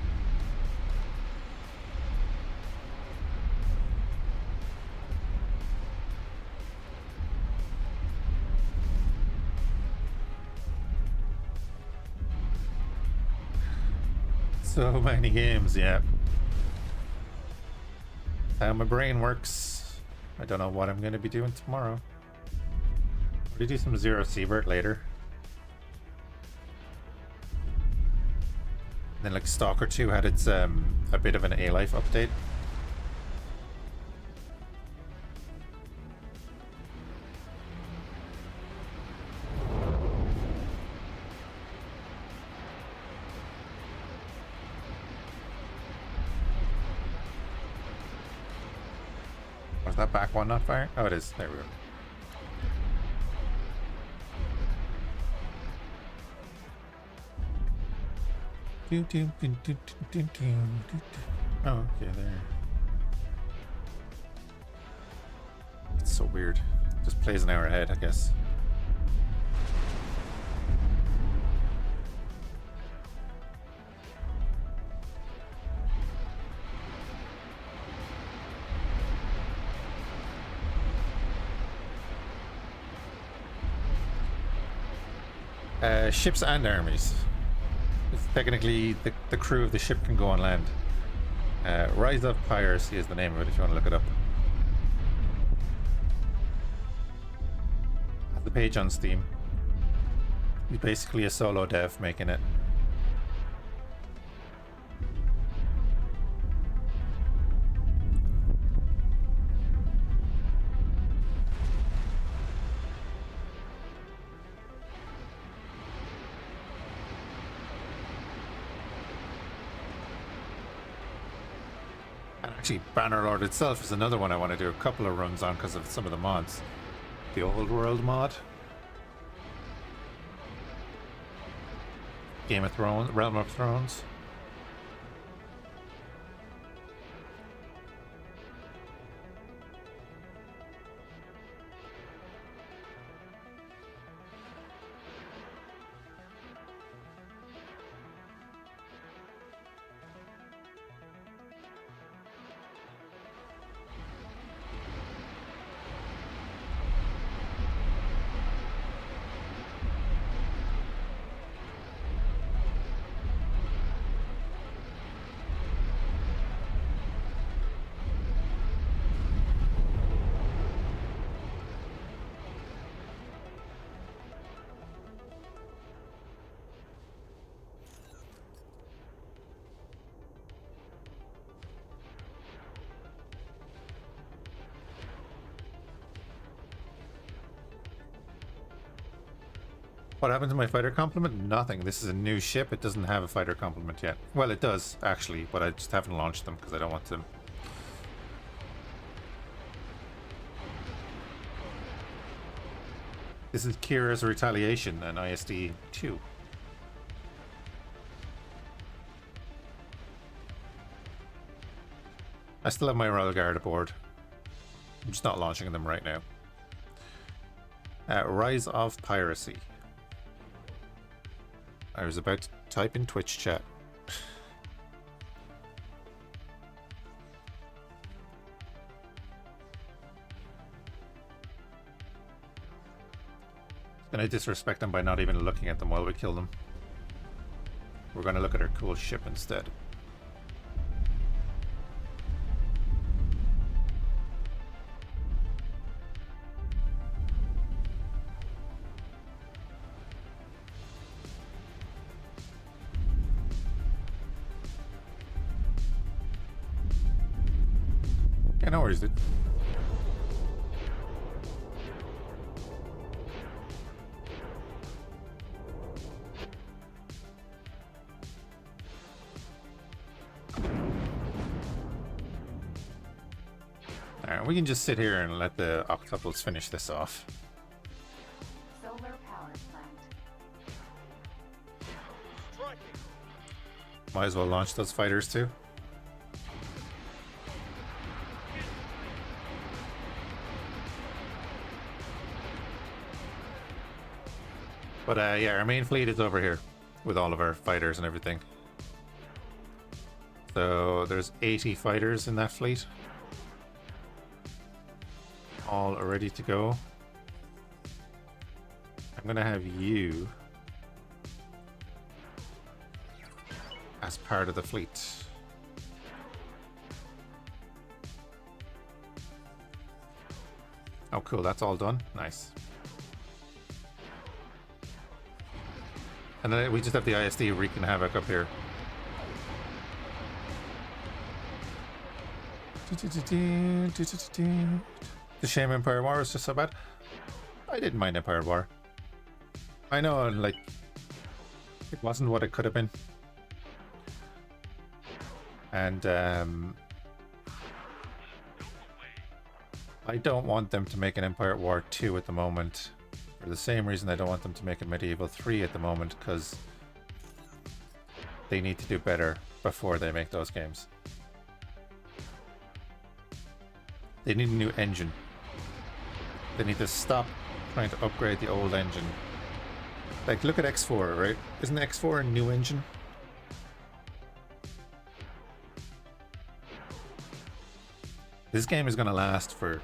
S1: So many games, yeah. How my brain works. I don't know what I'm going to be doing tomorrow. We'll do some Zero Seabird later. Then like Stalker 2 had its a bit of an A-Life update. Was that back one not firing? Oh, it is. There we go. Oh, okay, there. It's so weird. Just plays an hour ahead, I guess. Ships and armies. It's technically the crew of the ship can go on land. Rise of Piracy is the name of it if you want to look it up. Have the page on Steam. He's basically a solo dev making it. Actually, Bannerlord itself is another one I want to do a couple of runs on because of some of the mods. The Old World mod. Game of Thrones, Realm of Thrones. What happened to my fighter complement? Nothing. This is a new ship. It doesn't have a fighter complement yet. Well, it does, actually, but I just haven't launched them because I don't want to. This is Kira's Retaliation and ISD 2. I still have my Royal Guard aboard. I'm just not launching them right now. Rise of Piracy. I was about to type in Twitch chat. Gonna disrespect them by not even looking at them while we kill them. We're gonna look at our cool ship instead. Yeah, no worries, dude. Alright, we can just sit here and let the octuples finish this off.
S2: Solar power plant.
S3: Striking.
S1: Might as well launch those fighters too. But yeah, our main fleet is over here with all of our fighters and everything. So there's 80 fighters in that fleet. All ready to go. I'm gonna have you as part of the fleet. Oh cool, that's all done. Nice. And then we just have the ISD wreaking havoc up here. The shame Empire War was just so bad. I didn't mind Empire War. I know, like, it wasn't what it could have been. And I don't want them to make an Empire War 2 at the moment. For the same reason I don't want them to make a Medieval 3 at the moment, because they need to do better before they make those games. They need a new engine. They need to stop trying to upgrade the old engine. Like, look at X4, right? Isn't X4 a new engine? This game is going to last for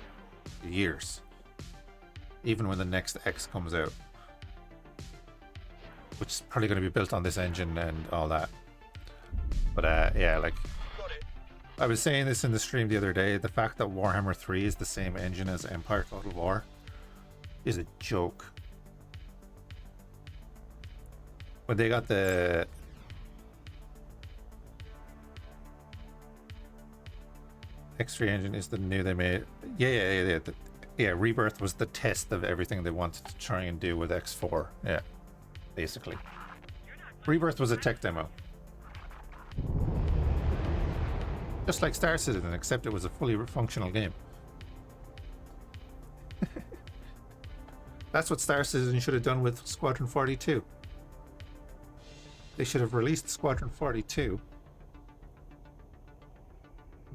S1: years. Even when the next X comes out. Which is probably going to be built on this engine and all that. But yeah, like,
S3: Got it.
S1: I was saying this in the stream the other day, the fact that Warhammer 3 is the same engine as Empire Total War is a joke. When they got the X3 engine is the new they made. Yeah, Rebirth was the test of everything they wanted to try and do with X4. Yeah, basically. Rebirth was a tech demo. Just like Star Citizen, except it was a fully functional game. That's what Star Citizen should have done with Squadron 42. They should have released Squadron 42,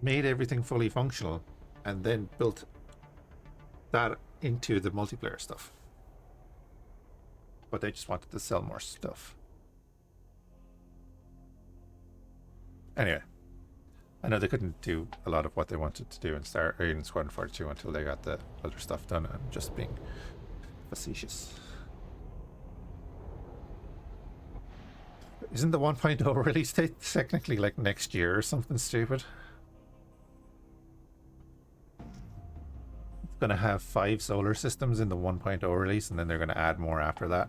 S1: made everything fully functional, and then built that into the multiplayer stuff. But they just wanted to sell more stuff. Anyway, I know they couldn't do a lot of what they wanted to do in Squadron 42 until they got the other stuff done. I'm just being facetious. Isn't the 1.0 release date technically like next year or something stupid? It's gonna have 5 solar systems in the 1.0 release, and then they're gonna add more after that.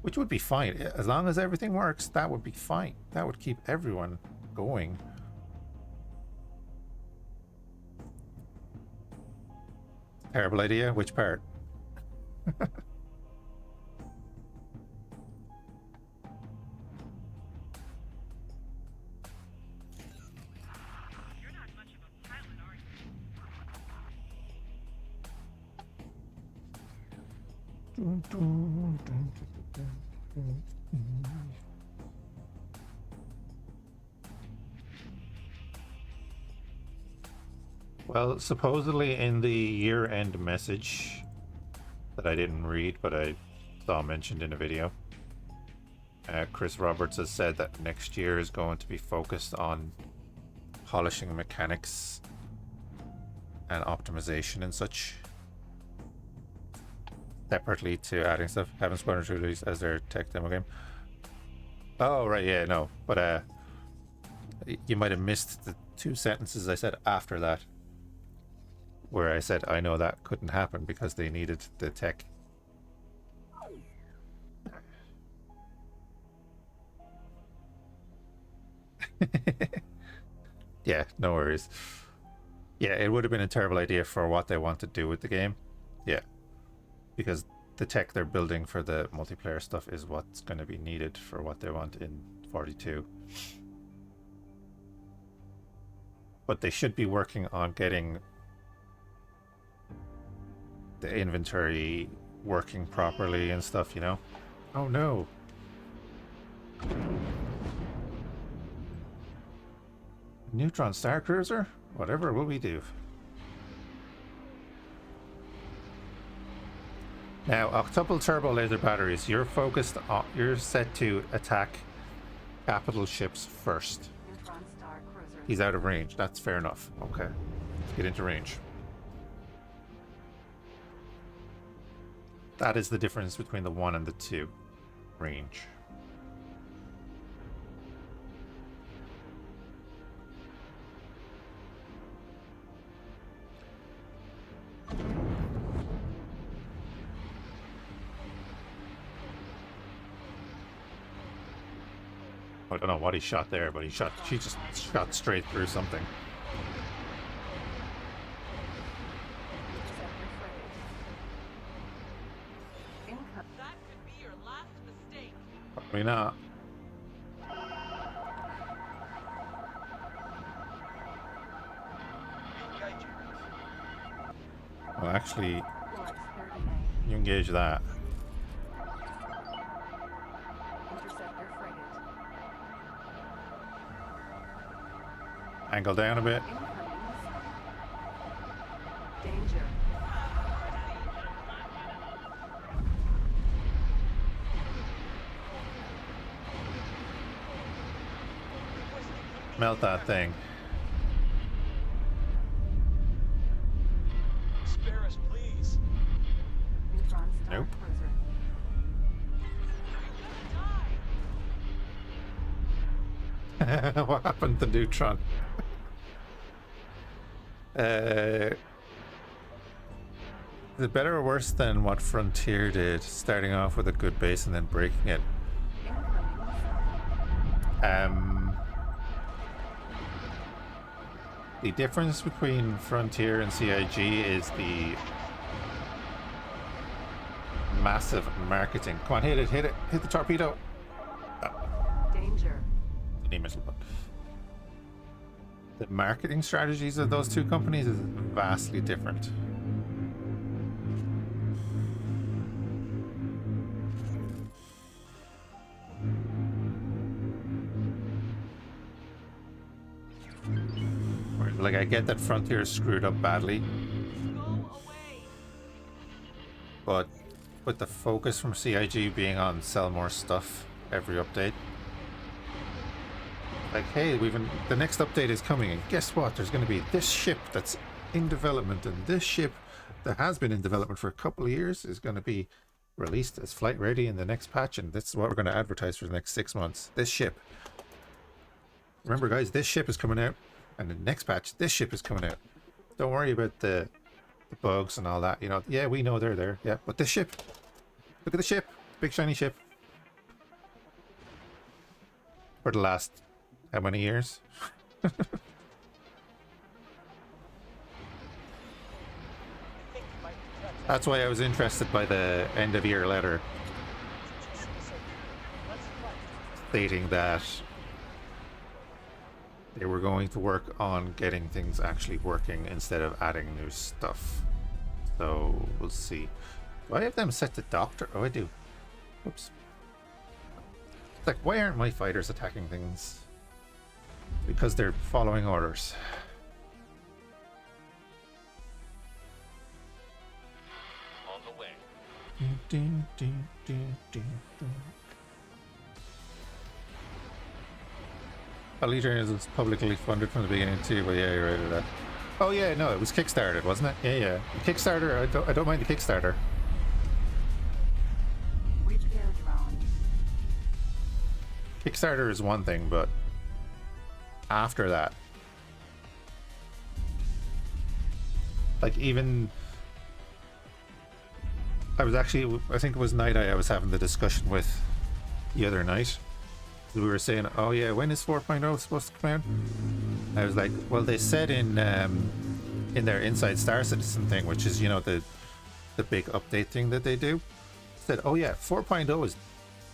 S1: Which would be fine. As long as everything works, that would be fine. That would keep everyone going. Terrible idea. Which part? Well, supposedly in the year-end message that I didn't read, but I saw mentioned in a video, Chris Roberts has said that next year is going to be focused on polishing mechanics and optimization and such, separately to adding stuff. Haven't Squadron release as their tech demo game. Oh right, yeah, no, but you might have missed the 2 sentences I said after that, where I said I know that couldn't happen because they needed the tech. Yeah, no worries. Yeah, it would have been a terrible idea for what they want to do with the game. Yeah, because the tech they're building for the multiplayer stuff is what's going to be needed for what they want in 42. But they should be working on getting the inventory working properly and stuff, you know? Oh no. Neutron Star Cruiser? Whatever will we do? Now, octuple turbo laser batteries, you're focused on, you're set to attack capital ships first.
S2: Neutron Star Cruiser.
S1: He's out of range. That's fair enough. Okay. Let's get into range. That is the difference between the 1 and the 2. Range. I don't know what he shot there, but she just shot straight through something.
S6: That could be your last mistake.
S1: Probably not.
S3: Engaging.
S1: Well, actually,
S2: Flight 38.
S1: you engage that.
S2: Interceptor frigate.
S1: Angle down a bit.
S2: Incoming. Danger.
S1: Melt that thing.
S3: Spare us, please.
S2: Neutron Star
S1: Nope.
S2: Cruiser.
S1: What happened to Neutron? Is it better or worse than what Frontier did, starting off with a good base and then breaking it? The difference between Frontier and CIG is the massive marketing. Come on, hit it, hit it, hit the torpedo.
S2: Danger.
S1: Any missile, but the marketing strategies of those 2 companies is vastly different. Like, I get that Frontier is screwed up badly, but with the focus from CIG being on sell more stuff every update, like, hey, the next update is coming, and guess what? There's going to be this ship that's in development, and this ship that has been in development for a couple of years is going to be released as flight ready in the next patch, and this is what we're going to advertise for the next 6 months. This ship. Remember, guys, this ship is coming out, and the next patch, this ship is coming out. Don't worry about the bugs and all that. You know, yeah, we know they're there. Yeah, but this ship. Look at the ship. Big shiny ship. For the last, how many years? That's why I was interested by the end of year letter stating that they were going to work on getting things actually working instead of adding new stuff. So we'll see. Do I have them set to doctor? Oh, I do. Oops. It's like, why aren't my fighters attacking things? Because they're following orders.
S4: On the way.
S1: Legion is publicly funded from the beginning too, but yeah, you're right with that. Oh yeah, no, it was kickstarted, wasn't it? Yeah, yeah. Kickstarter, I don't mind the Kickstarter.
S2: Which air drone?
S1: Kickstarter is one thing, but after that, like even I think it was Night Eye I was having the discussion with the other night. We were saying, oh yeah, when is 4.0 supposed to come out? I was like, well, they said in their Inside Star Citizen thing, which is, you know, the big update thing that they do, said, oh yeah, 4.0 is,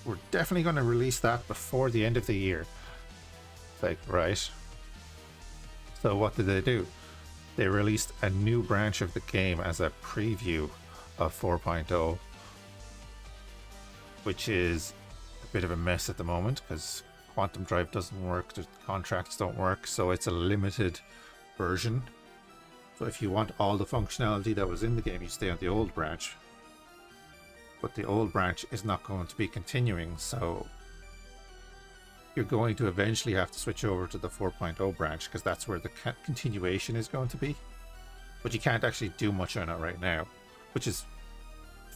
S1: we're definitely going to release that before the end of the year. It's like, right. So what did they do? They released a new branch of the game as a preview of 4.0, which is bit of a mess at the moment because quantum drive doesn't work, the contracts don't work, so it's a limited version. So if you want all the functionality that was in the game, you stay on the old branch, but the old branch is not going to be continuing, so you're going to eventually have to switch over to the 4.0 branch because that's where the continuation is going to be, but you can't actually do much on it right now, which is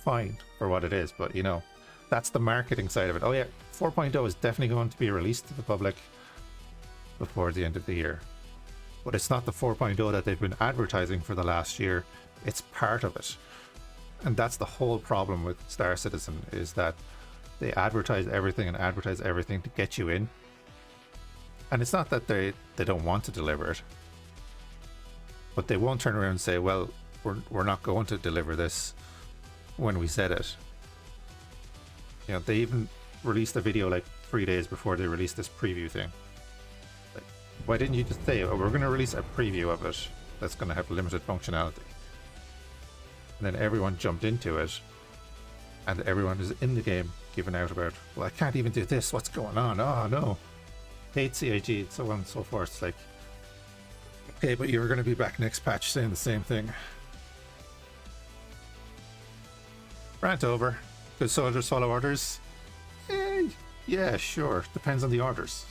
S1: fine for what it is, but you know, that's the marketing side of it. Oh yeah, 4.0 is definitely going to be released to the public before the end of the year. But it's not the 4.0 that they've been advertising for the last year. It's part of it. And that's the whole problem with Star Citizen, is that they advertise everything to get you in. And it's not that they don't want to deliver it, but they won't turn around and say, well, we're not going to deliver this when we said it. You know, they even released a video like 3 days before they released this preview thing. Like, why didn't you just say, oh, we're going to release a preview of it that's going to have limited functionality? And then everyone jumped into it, and everyone is in the game giving out about, well, I can't even do this, what's going on? Oh no, hate CIG, so on and so forth. It's like, okay, but you're going to be back next patch saying the same thing. Rant over. Good soldiers follow orders? Yeah, sure. Depends on the orders.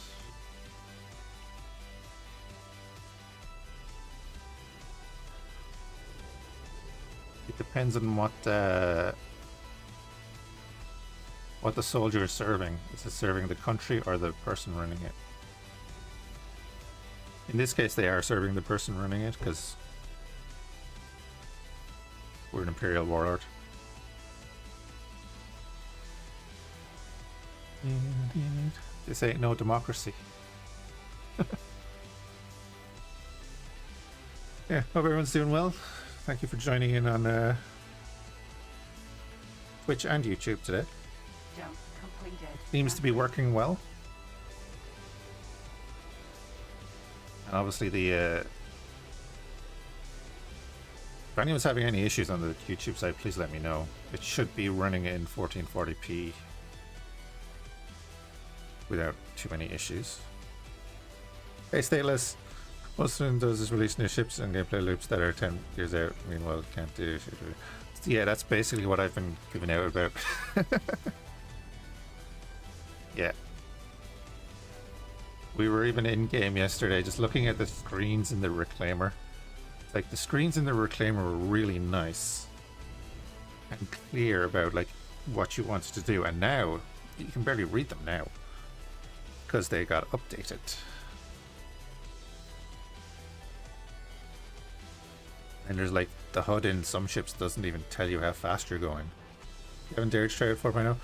S1: It depends on what the soldier is serving. Is it serving the country or the person running it? In this case, they are serving the person running it because we're an Imperial Warlord. This ain't no democracy. Yeah, hope everyone's doing well. Thank you for joining in on Twitch and YouTube today.
S2: Jump completed.
S1: Seems to be working well. And obviously if anyone's having any issues on the YouTube side, please let me know. It should be running in 1440p without too many issues. Hey Stateless, most of those is release new ships and gameplay loops that are 10 years out, meanwhile can't do. Yeah, that's basically what I've been giving out about. Yeah. We were even in game yesterday just looking at the screens in the Reclaimer. Like, the screens in the Reclaimer were really nice and clear about like what you wanted to do, and now you can barely read them now because they got updated. And there's like the HUD in some ships doesn't even tell you how fast you're going. You haven't dared to try out 4.0?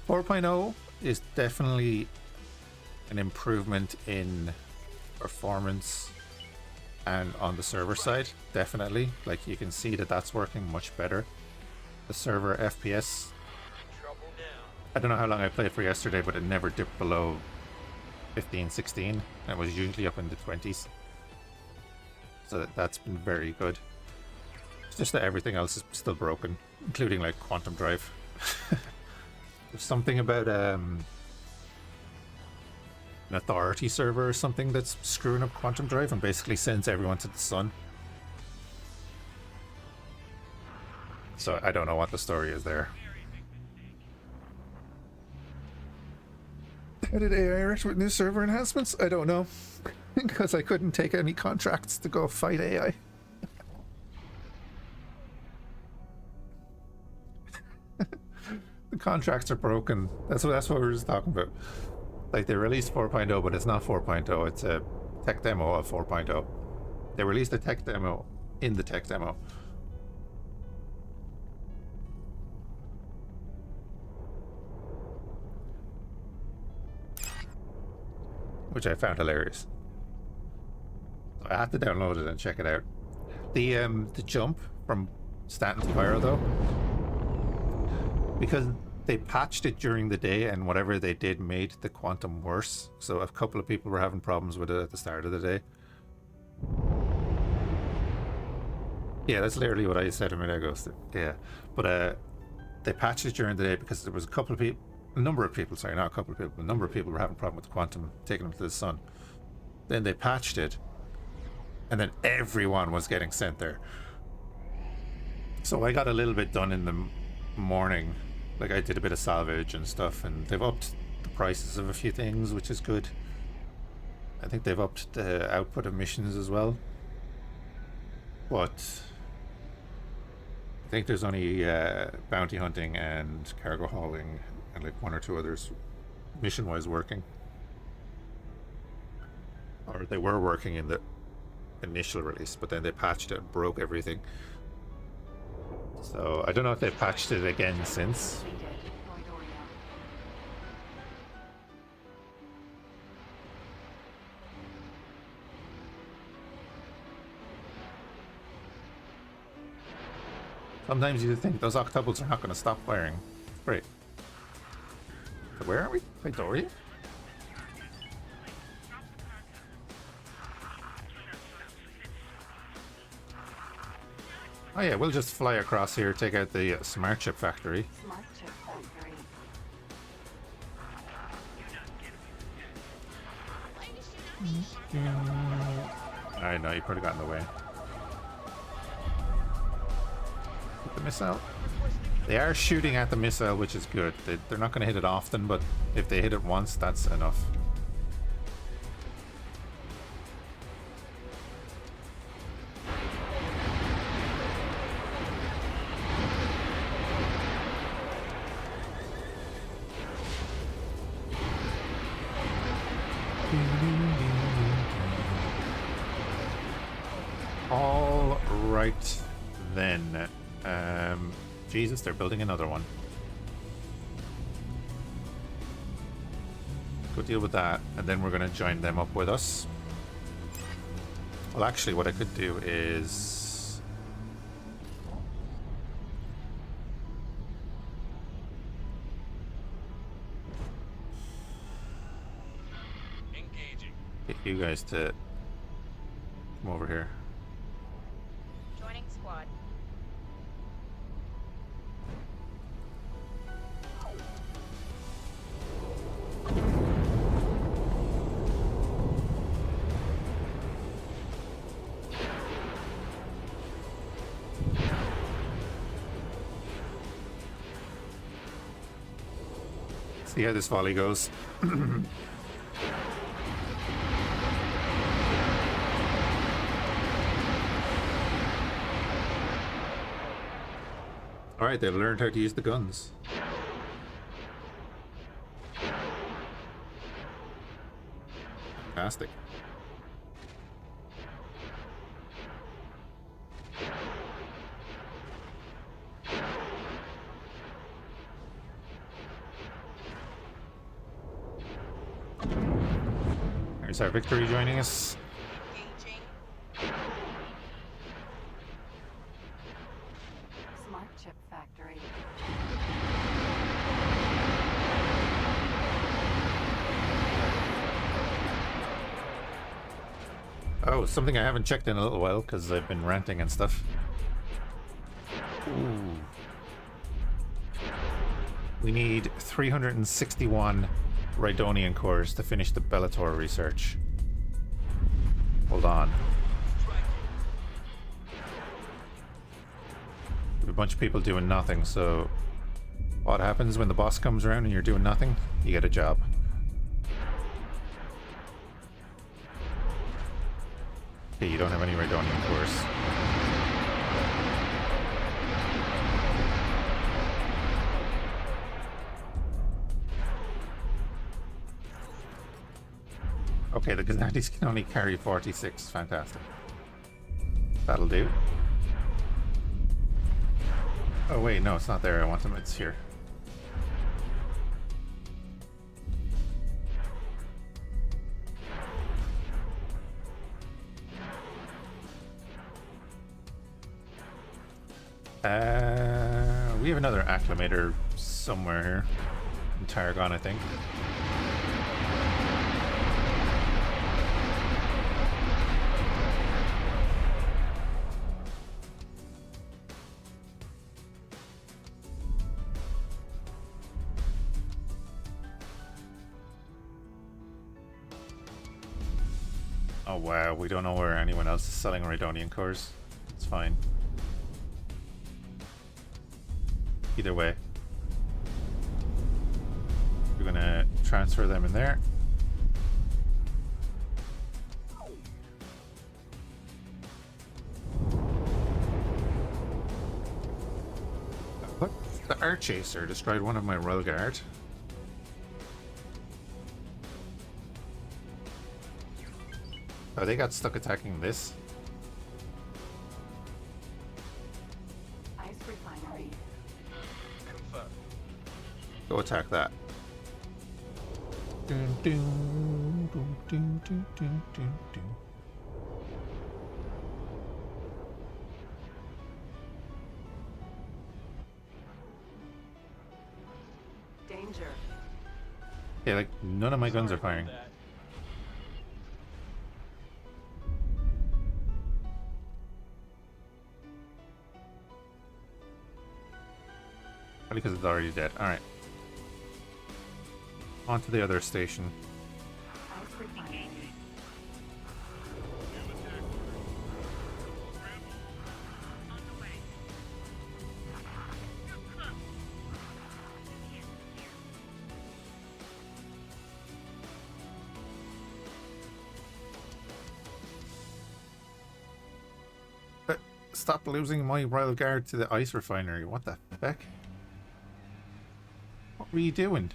S1: 4.0 is definitely an improvement in performance and on the server side, definitely. Like, you can see that that's working much better. The server FPS, I don't know how long I played for yesterday, but it never dipped below 15, 16. It was usually up in the 20s. So that's been very good. just that everything else is still broken, including like quantum drive. There's something about an authority server or something that's screwing up quantum drive and basically sends everyone to the sun. So I don't know what the story is there. How did AI react with new server enhancements? I don't know. Because I couldn't take any contracts to go fight AI. The contracts are broken. That's what we were just talking about. Like, they released 4.0, but it's not 4.0. It's a tech demo of 4.0. They released a tech demo in the tech demo. Which I found hilarious. I had to download it and check it out. The jump from Stanton to Pyro, though, because they patched it during the day and whatever they did made the quantum worse. So a couple of people were having problems with it at the start of the day. Yeah, that's literally what I said a minute ago. Yeah, but they patched it during the day because there was a number of people, sorry, not a couple of people, a number of people were having a problem with quantum taking them to the sun. Then they patched it, and then everyone was getting sent there. So I got a little bit done in the morning. Like, I did a bit of salvage and stuff, and they've upped the prices of a few things, which is good. I think they've upped the output of missions as well. But I think there's only bounty hunting and cargo hauling and like one or two others mission-wise working. Or they were working in the initial release, but then they patched it and broke everything. So I don't know if they've patched it again since. Sometimes you think those octuplets are not going to stop firing. Great. So where are we? Doria? Oh yeah, we'll just fly across here, take out the smart chip factory.
S2: Smart chip factory.
S1: I know, you probably got in the way. Hit the missile. They are shooting at the missile, which is good. They're not going to hit it often, but if they hit it once, that's enough. All right, then. Jesus, they're building another one. Go deal with that, and then we're going to join them up with us. Well, actually, what I could do is...
S3: Engaging.
S1: get you guys to come over here.
S6: Joining squad.
S1: See how this volley goes. Alright, they've learned how to use the guns. Fantastic. There's our victory joining us.
S6: Engaging.
S2: Smart chip factory.
S1: Oh, something I haven't checked in a little while because I've been ranting and stuff. We need 361 Rhydonian cores to finish the Bellator research. Hold on. We have a bunch of people doing nothing, so what happens when the boss comes around and you're doing nothing? You get a job. Okay, you don't have any Rhydonian cores. Okay, the Gazantis can only carry 46. Fantastic. That'll do. Oh wait, no, it's not there. I want them. It's here. We have another acclimator somewhere here. In Targon, I think. Oh wow, we don't know where anyone else is selling Rhydonian cores. It's fine. Either way. We're gonna transfer them in there. What? The Archchaser destroyed one of my Royal Guard. Oh, they got stuck attacking this.
S2: Ice refinery.
S3: Confirmed.
S1: Go attack that. Dun, dun, dun, dun, dun, dun, dun, dun.
S2: Danger.
S1: Yeah, like none of my guns are
S3: Sorry
S1: firing.
S3: about that.
S1: Probably because it's already dead. Alright. On to the other station.
S2: Ice refinery.
S1: Stop losing my Royal Guard to the ice refinery. What the heck? What were you doing?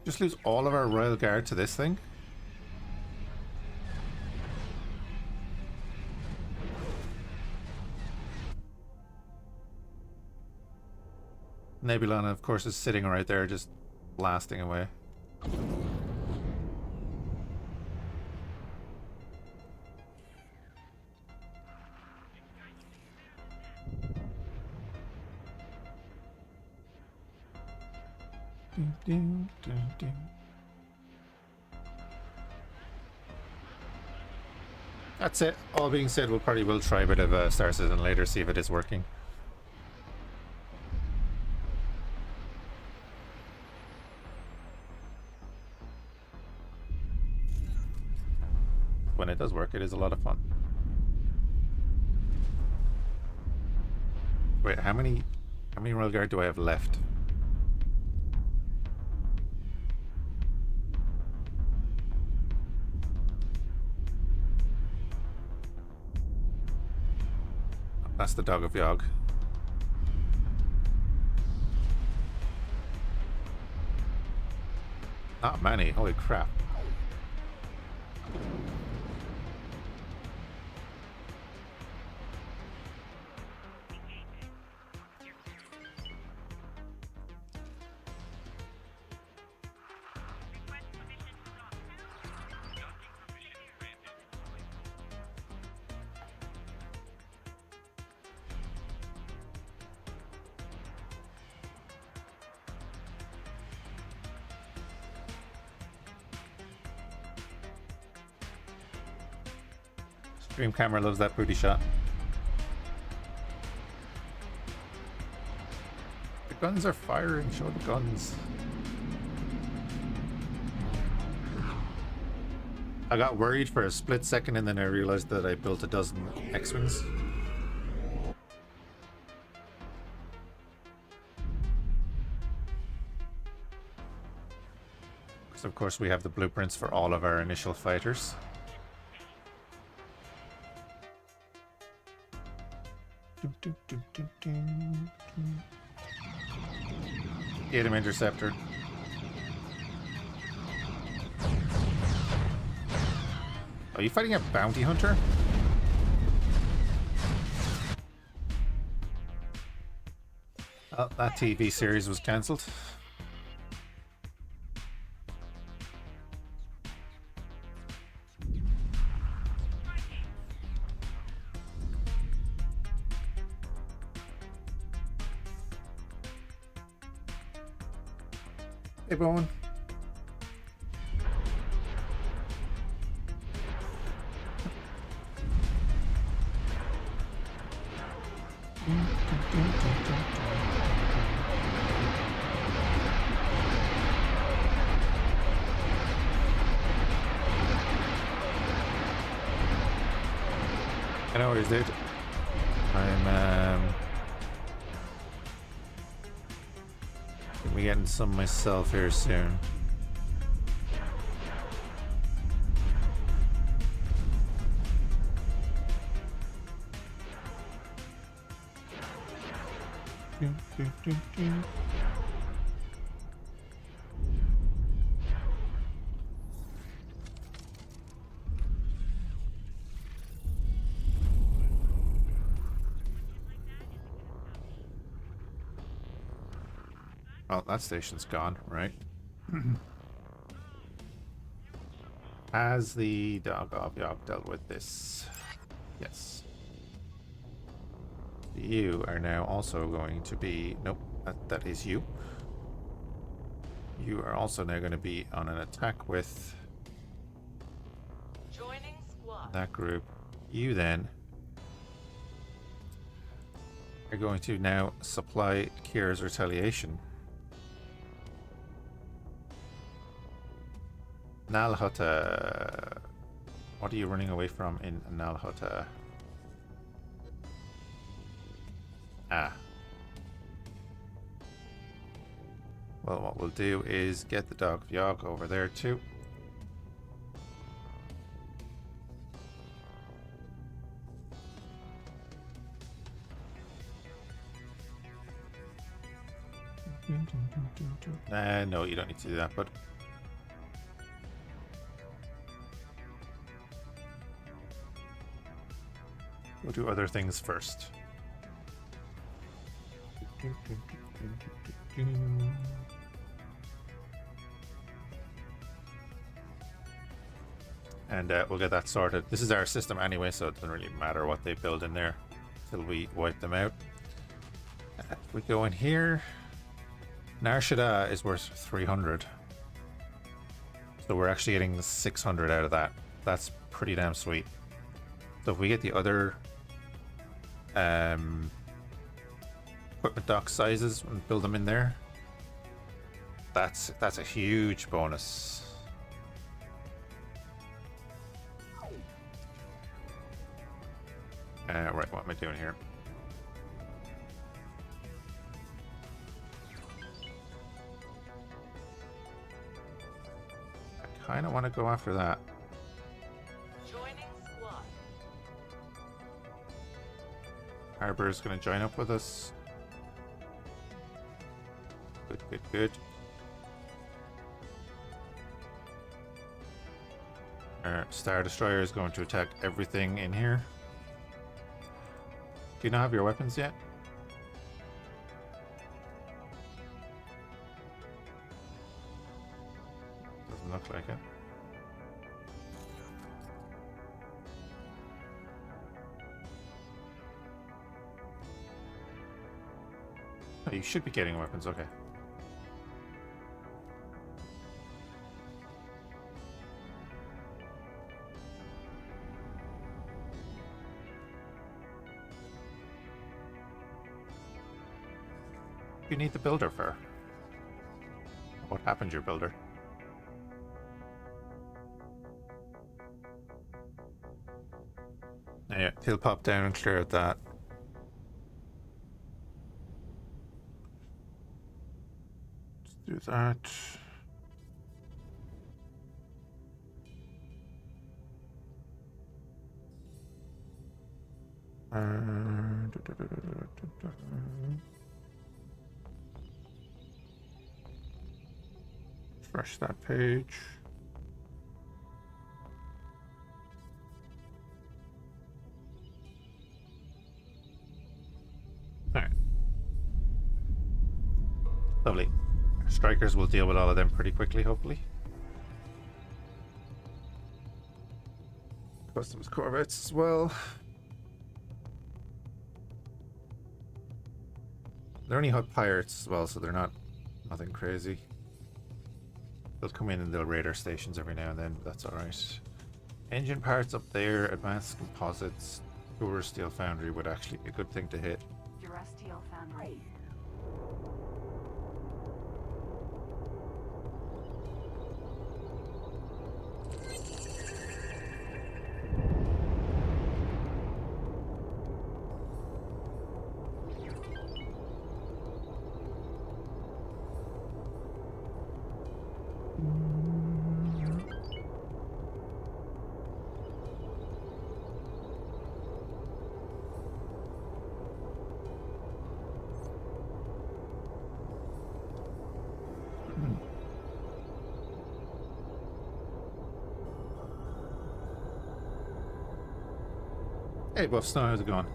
S1: Just lose all of our Royal Guard to this thing? Nebulana, of course, is sitting right there, just blasting away. Dun, dun, dun, dun. That's it. All being said, we'll probably will try a bit of Star Citizen later, see if it is working. When it does work, it is a lot of fun. Wait, how many Royal Guard do I have left? That's the Dog of Yog. Not many, holy crap. Stream camera loves that booty shot. guns are firing. Show the guns. I got worried for a split second and then I realized that I built a dozen X-Wings. Because of course we have the blueprints for all of our initial fighters. Get him, Interceptor. Are you fighting a bounty hunter? Oh, that TV series was cancelled. Hey, Bowen. I know where he's dude. I'm gonna be getting some myself here soon. Well, that station's gone, right? Has the dog of Yog dealt with this? Yes. You are now also going to be... Nope, that is you. You are also now going to be on an attack with
S6: Joining squad.
S1: that group. You then are going to now supply Kira's retaliation. Nalhota. What are you running away from in Nalhota? Ah. Well, what we'll do is get the dog Fhiachs over there too. No, you don't need to do that, but we'll do other things first. And we'll get that sorted. This is our system anyway, so it doesn't really matter what they build in there till we wipe them out. We go in here. Nar Shaddaa is worth 300. So we're actually getting the 600 out of that. That's pretty damn sweet. So if we get the other equipment dock sizes and build them in there, that's a huge bonus. Right, what am I doing here? I kind of want to go after that.
S6: Joining squad.
S1: Harbor is going to join up with us. Good, good, good. Our Star Destroyer is going to attack everything in here. Do you not have your weapons yet? Doesn't look like it. Oh, you should be getting weapons, okay. you need the builder for? What happened to your builder? Yeah, he'll pop down and clear out that. Let's do that. Refresh that page. Alright. Lovely. Strikers will deal with all of them pretty quickly, hopefully. Customs corvettes as well. They're only hot pirates as well, so they're nothing crazy. They'll come in and they'll raid our stations every now and then, but that's alright. Engine parts up there, advanced composites, Tour Steel Foundry would actually be a good thing to hit.
S2: Durasteel Foundry.
S1: Hey, Buff Snow, how's it going?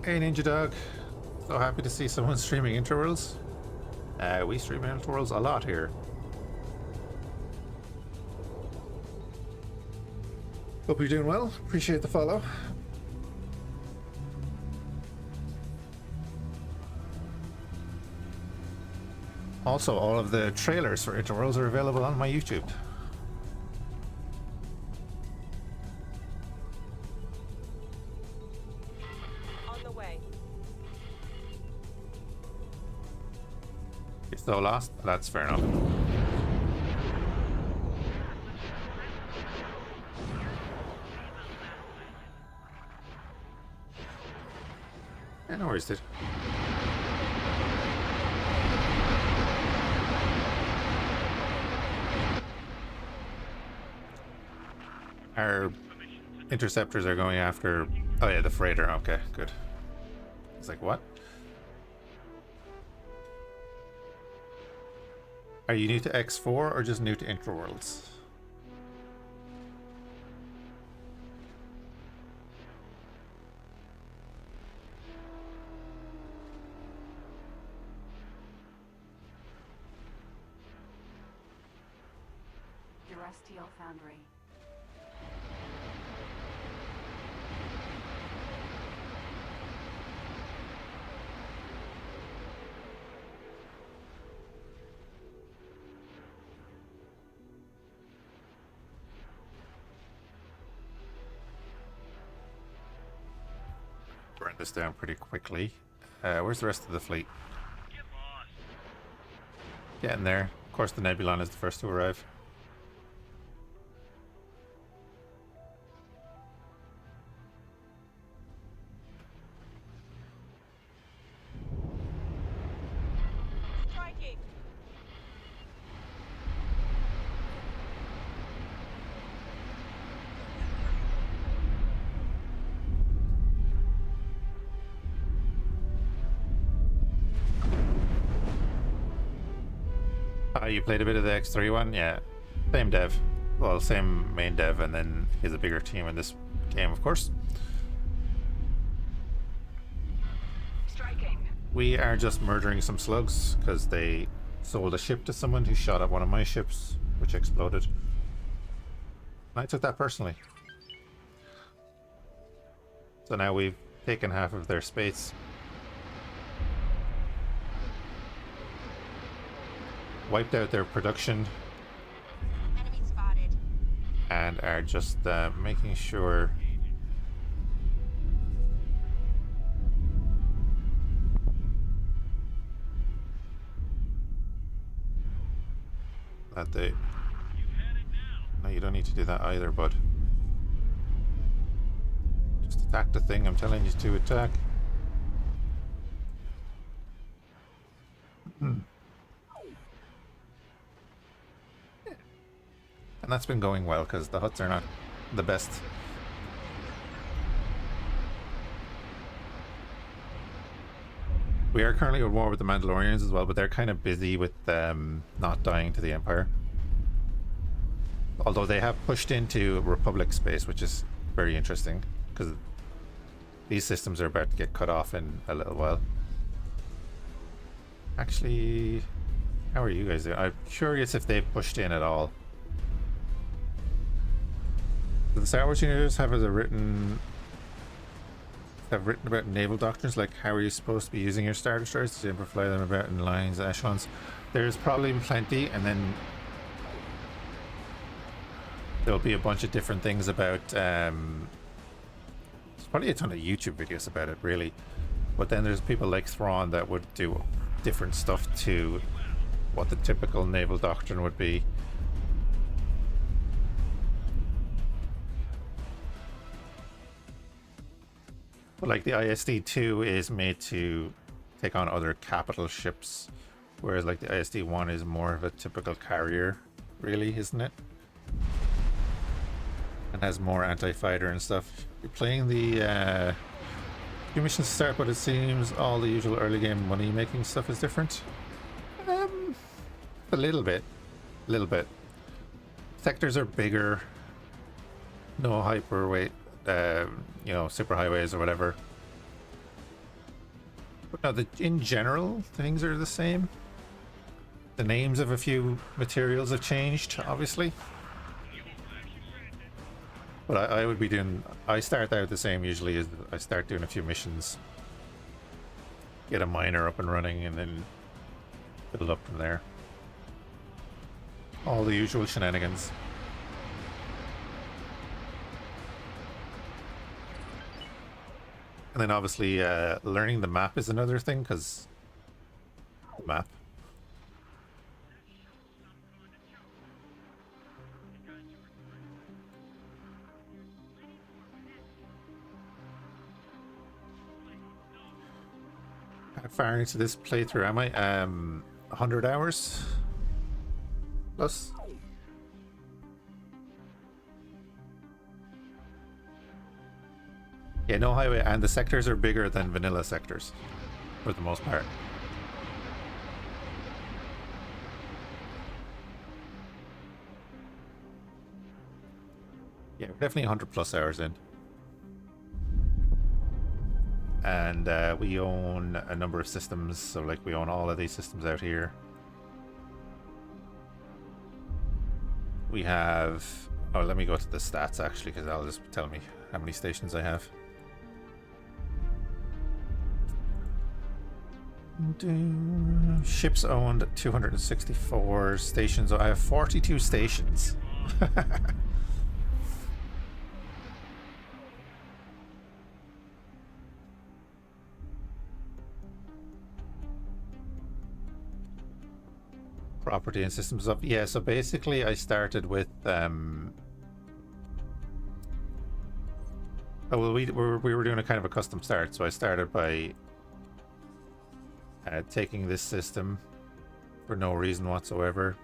S1: Hey, Ninja Dog. So happy to see someone streaming Interworlds. We stream Interworlds a lot here. Hope you're doing well. Appreciate the follow. Also, all of the trailers for Interworlds are available on my YouTube.
S6: On the way.
S1: You're so lost? That's fair enough. Yeah, no worries, dude. Our interceptors are going after... Oh yeah, the freighter. Okay, good. It's like, what? Are you new to X4 or just new to Interworlds?
S2: Durasteel Foundry.
S1: Burn this down pretty quickly. Where's the rest of the fleet? Getting there. Of course, the Nebulon is the first to arrive.
S6: Striking.
S1: You played a bit of the X3 one? Yeah. Same dev. Well, same main dev, and then he has a bigger team in this game, of course.
S2: Striking.
S1: We are just murdering some slugs because they sold a ship to someone who shot at one of my ships, which exploded. I took that personally. So now we've taken half of their space. wiped out their production
S6: Enemy spotted.
S1: and are just making sure that they... No, you don't need to do that either, bud. Just attack the thing I'm telling you to attack. And that's been going well because the huts are not the best. We are currently at war with the Mandalorians as well, but they're kind of busy with not dying to the Empire. Although they have pushed into Republic space, which is very interesting because these systems are about to get cut off in a little while. Actually, how are you guys doing? I'm curious if they've pushed in at all. Do the Star Wars universe have written about naval doctrines, like how are you supposed to be using your Star Destroyers? To fly them about in lines, echelons? There's probably plenty, and then there'll be a bunch of different things about there's probably a ton of YouTube videos about it, really. But then there's people like Thrawn that would do different stuff to what the typical naval doctrine would be. But like the ISD-2 is made to take on other capital ships, whereas like the ISD-1 is more of a typical carrier, really, isn't it? And has more anti-fighter and stuff. You're playing the few missions start, but it seems all the usual early game money making stuff is different. A little bit. Sectors are bigger. No hyperweight, you know, super highways or whatever. But no, in general, things are the same. The names of a few materials have changed, obviously. But I would be doing... I start out the same usually as I start doing a few missions. Get a miner up and running and then build up from there. All the usual shenanigans. And then obviously learning the map is another thing, because the map. How far into this playthrough am I? 100 hours plus. Yeah, no highway, and the sectors are bigger than vanilla sectors, for the most part. Yeah, we're definitely 100 plus hours in. And we own a number of systems, so like we own all of these systems out here. We have... Oh, let me go to the stats actually, because that'll just tell me how many stations I have. Ships owned 264 stations. I have 42 stations. Property and systems of... Yeah, so basically I started with oh well, we were doing a kind of a custom start, so I started by taking this system for no reason whatsoever.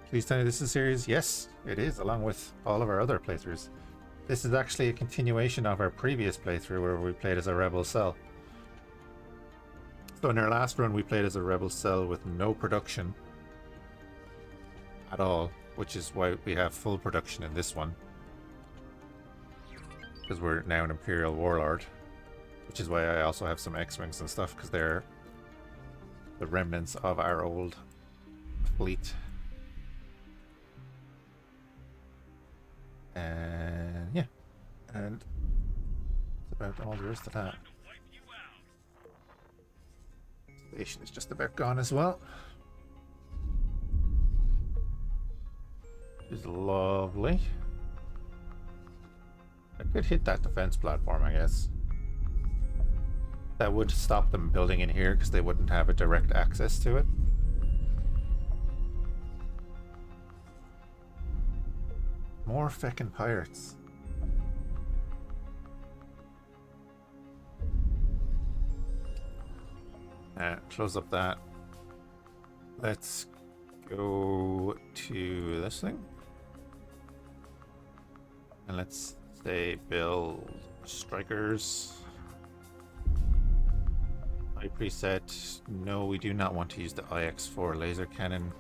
S1: Please tell me this is serious. Yes, it is, along with all of our other playthroughs. This is actually a continuation of our previous playthrough where we played as a rebel cell. So in our last run we played as a rebel cell with no production at all, which is why we have full production in this one. Because we're now an Imperial Warlord. Which is why I also have some X-Wings and stuff, because they're the remnants of our old fleet. And yeah. And that's about all there is to that. station is just about gone as well. Which is lovely. I could hit that defense platform, I guess. That would stop them building in here because they wouldn't have a direct access to it. More feckin' pirates. Close up that. Let's go to this thing. And let's say build strikers. High preset. No, we do not want to use the X4 laser cannon.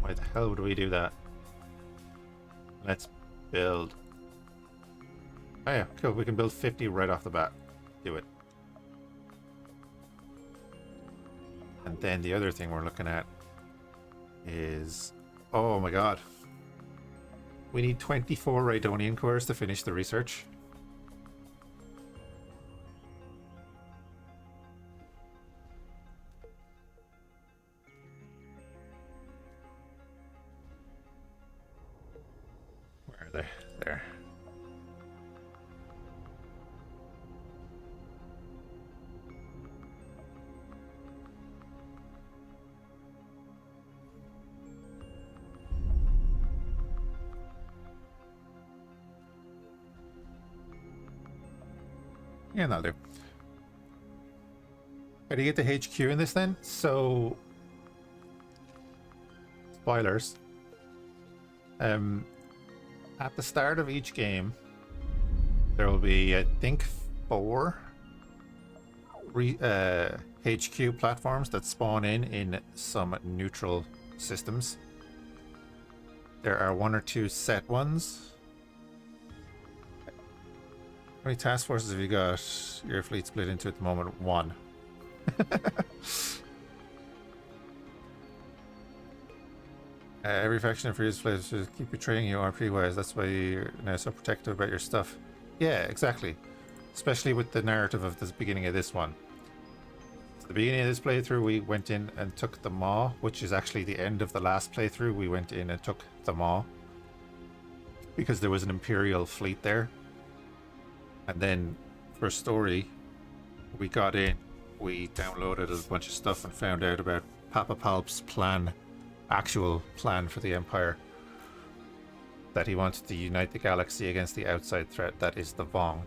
S1: Why the hell would we do that? Let's build. Oh yeah, cool. We can build 50 right off the bat. Do it. And then the other thing we're looking at is, oh my god, we need 24 Rhydonian cores to finish the research. Where are they? There. Yeah, that'll do. How do you get the HQ in this then? So, spoilers. At the start of each game, there will be, I think, 4 HQ platforms that spawn in some neutral systems. There are 1 or 2 set ones. How many task forces have you got? Your fleet split into at the moment? 1. Every faction in previous players should keep betraying you RP wise. That's why you're now so protective about your stuff. Yeah, exactly. Especially with the narrative of the beginning of this one. At the beginning of this playthrough, we went in and took the Maw, which is actually the end of the last playthrough. We went in and took the Maw because there was an Imperial fleet there. And then for story, we got in, we downloaded a bunch of stuff and found out about Papa Palp's plan, actual plan for the Empire. That he wanted to unite the galaxy against the outside threat, that is the Vong.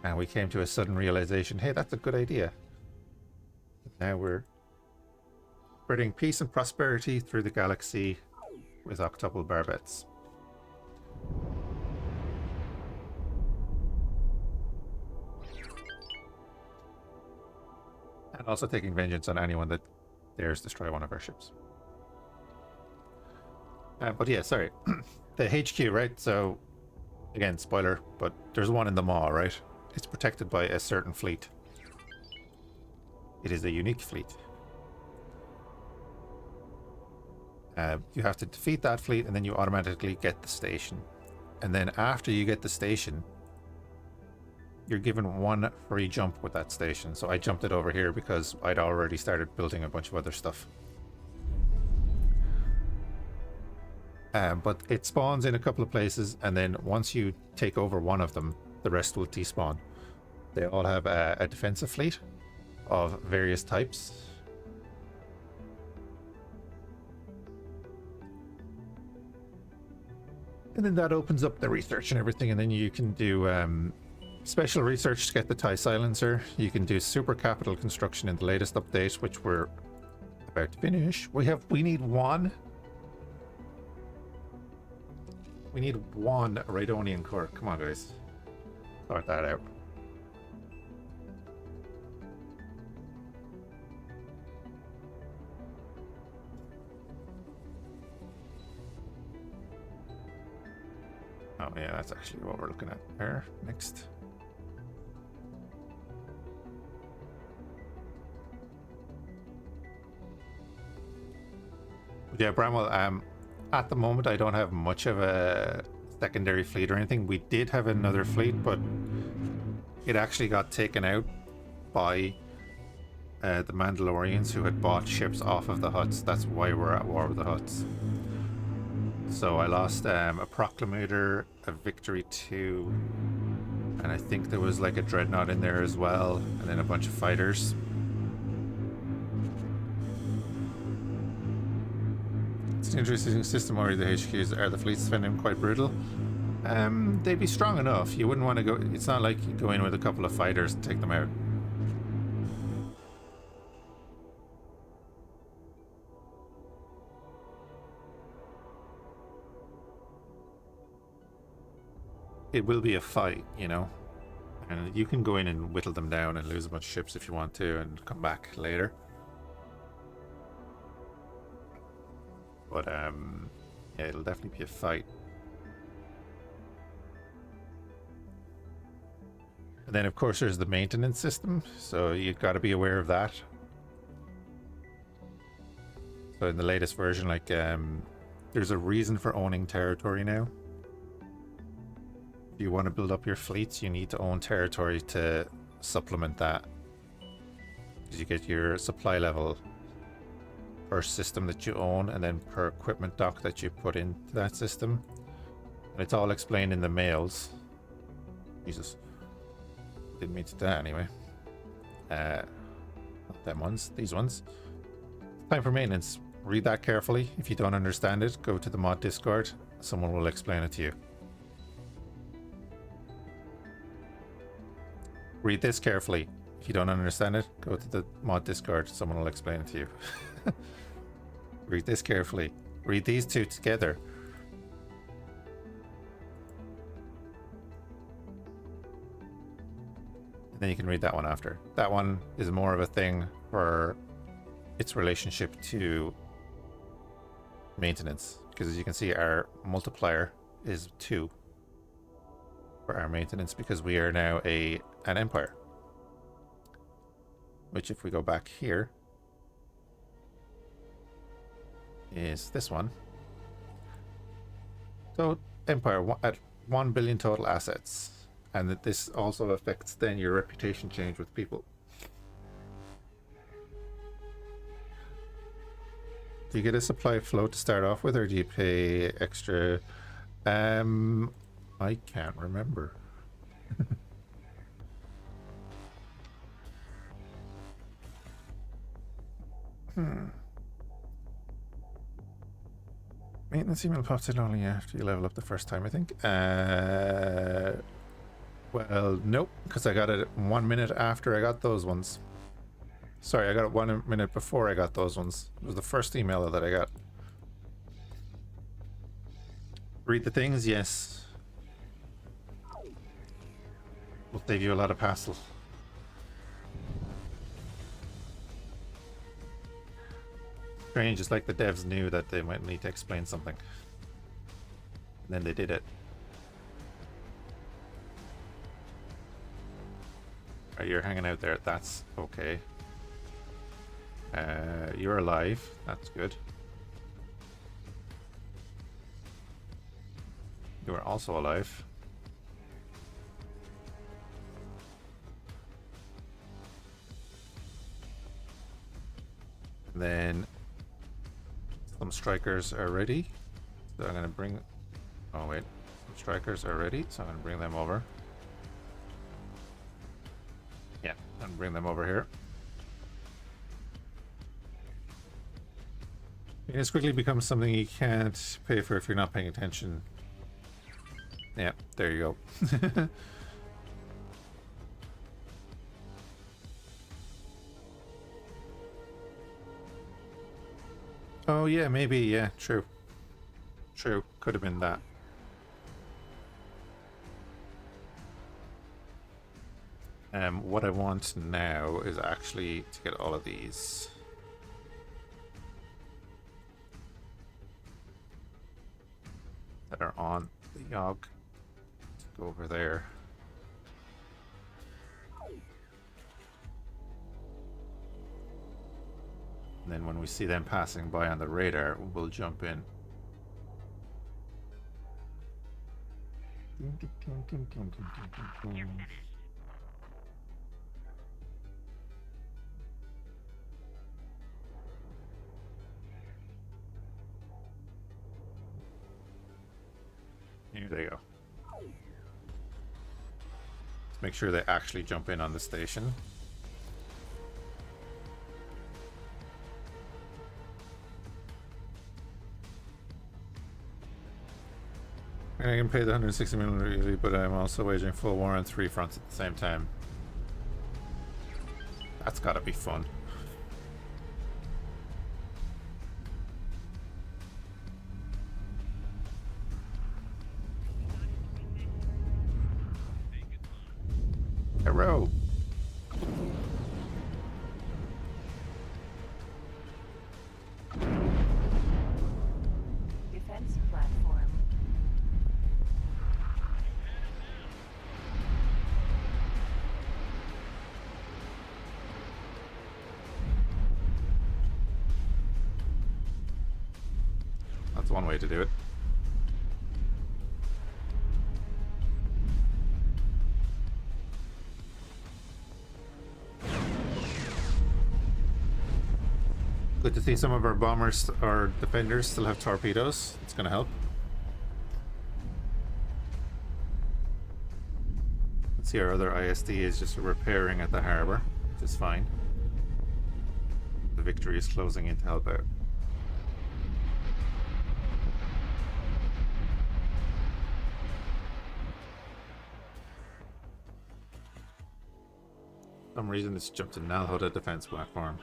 S1: And we came to a sudden realization, hey, that's a good idea. Now we're spreading peace and prosperity through the galaxy with octuple barbettes. And also taking vengeance on anyone that dares destroy one of our ships. But yeah, sorry. The HQ, right? So, again, spoiler, but there's one in the Maw, right? It's protected by a certain fleet. It is a unique fleet. You have to defeat that fleet and then you automatically get the station. And then after you get the station, you're given 1 free jump with that station. So I jumped it over here because I'd already started building a bunch of other stuff. But it spawns in a couple of places, and then once you take over one of them, the rest will despawn. They all have a defensive fleet of various types. And then that opens up the research and everything, and then you can do special research to get the TIE silencer. You can do super capital construction in the latest update, which we're about to finish. We need one. We need 1 Rhydonian core. Come on, guys. Sort that out. Oh yeah, that's actually what we're looking at there. Next. Yeah, Bramwell, at the moment I don't have much of a secondary fleet or anything. We did have another fleet, but It actually got taken out by the Mandalorians who had bought ships off of the Hutts. That's why we're at war with the Hutts. So I lost a Proclamator, a Victory 2, and I think there was like a Dreadnought in there as well, and then a bunch of fighters. It's an interesting system where the HQs are the fleets defend them quite brutal. They'd be strong enough. You wouldn't want to go. It's not like you go in with a couple of fighters and take them out. It will be a fight, you know, and you can go in and whittle them down and lose a bunch of ships if you want to and come back later. But yeah, it'll definitely be a fight. And then of course there's the maintenance system, so you've got to be aware of that. So in the latest version, like there's a reason for owning territory now. If you want to build up your fleets, you need to own territory to supplement that. Because you get your supply level per system that you own, and then per equipment dock that you put into that system. And it's all explained in the mails. Jesus. Didn't mean to do that anyway. Not them ones, these ones. Time for maintenance. Read that carefully. If you don't understand it, go to the mod Discord. Someone will explain it to you. Read this carefully. If you don't understand it, go to the mod Discord. Someone will explain it to you. Read this carefully. Read these two together. And then you can read that one after. That one is more of a thing for its relationship to maintenance. Because as you can see, our multiplier is 2 for our maintenance, because we are now an empire. Which, if we go back here, is this one. So empire at 1 billion total assets, and that this also affects then your reputation change with people. Do you get a supply float to start off with, or do you pay extra? I can't remember. Maintenance email pops in only after you level up the first time, I think. Well, nope, because I got it 1 minute after I got those ones. Sorry, I got it 1 minute before I got those ones. It was the first email that I got. Read the things, yes. Will save you a lot of hassle. Strange, it's like the devs knew that they might need to explain something. And then they did it. Alright, you're hanging out there, that's okay. You're alive, that's good. You are also alive. And then some strikers are ready. So I'm gonna bring, oh wait, some strikers are ready, so I'm gonna bring them over. Yeah, and bring them over here. This quickly becomes something you can't pay for if you're not paying attention. Yeah, there you go. Oh yeah, maybe, yeah, true. True, could have been that. What I want now is actually to get all of these. That are on the Yogg. Go over there. And then when we see them passing by on the radar, we'll jump in. Make sure they actually jump in on the station. And I can pay the 160 million easily, but I'm also waging full war on 3 fronts at the same time. That's gotta be fun. Hero!
S2: Defense platform.
S1: That's one way to do it. Good to see some of our bombers or defenders still have torpedoes. It's gonna help. Let's see, our other ISD is just repairing at the harbor, which is fine. The Victory is closing in to help out. For some reason it's jumped to Nalhoda defense platform.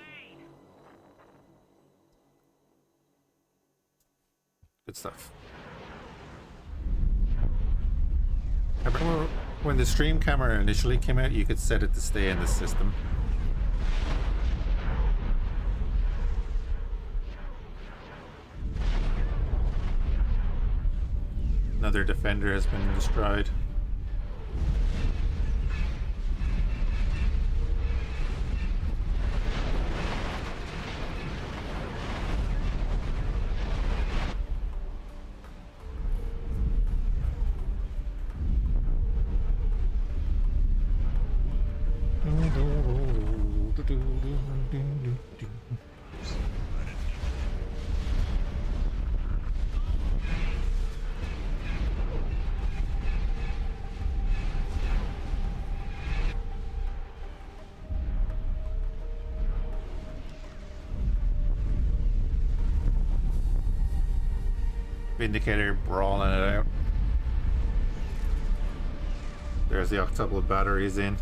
S1: Good stuff. I remember when the stream camera initially came out, you could set it to stay in the system. Another defender has been destroyed. Vindicator brawling it out. There's the octuple batteries in.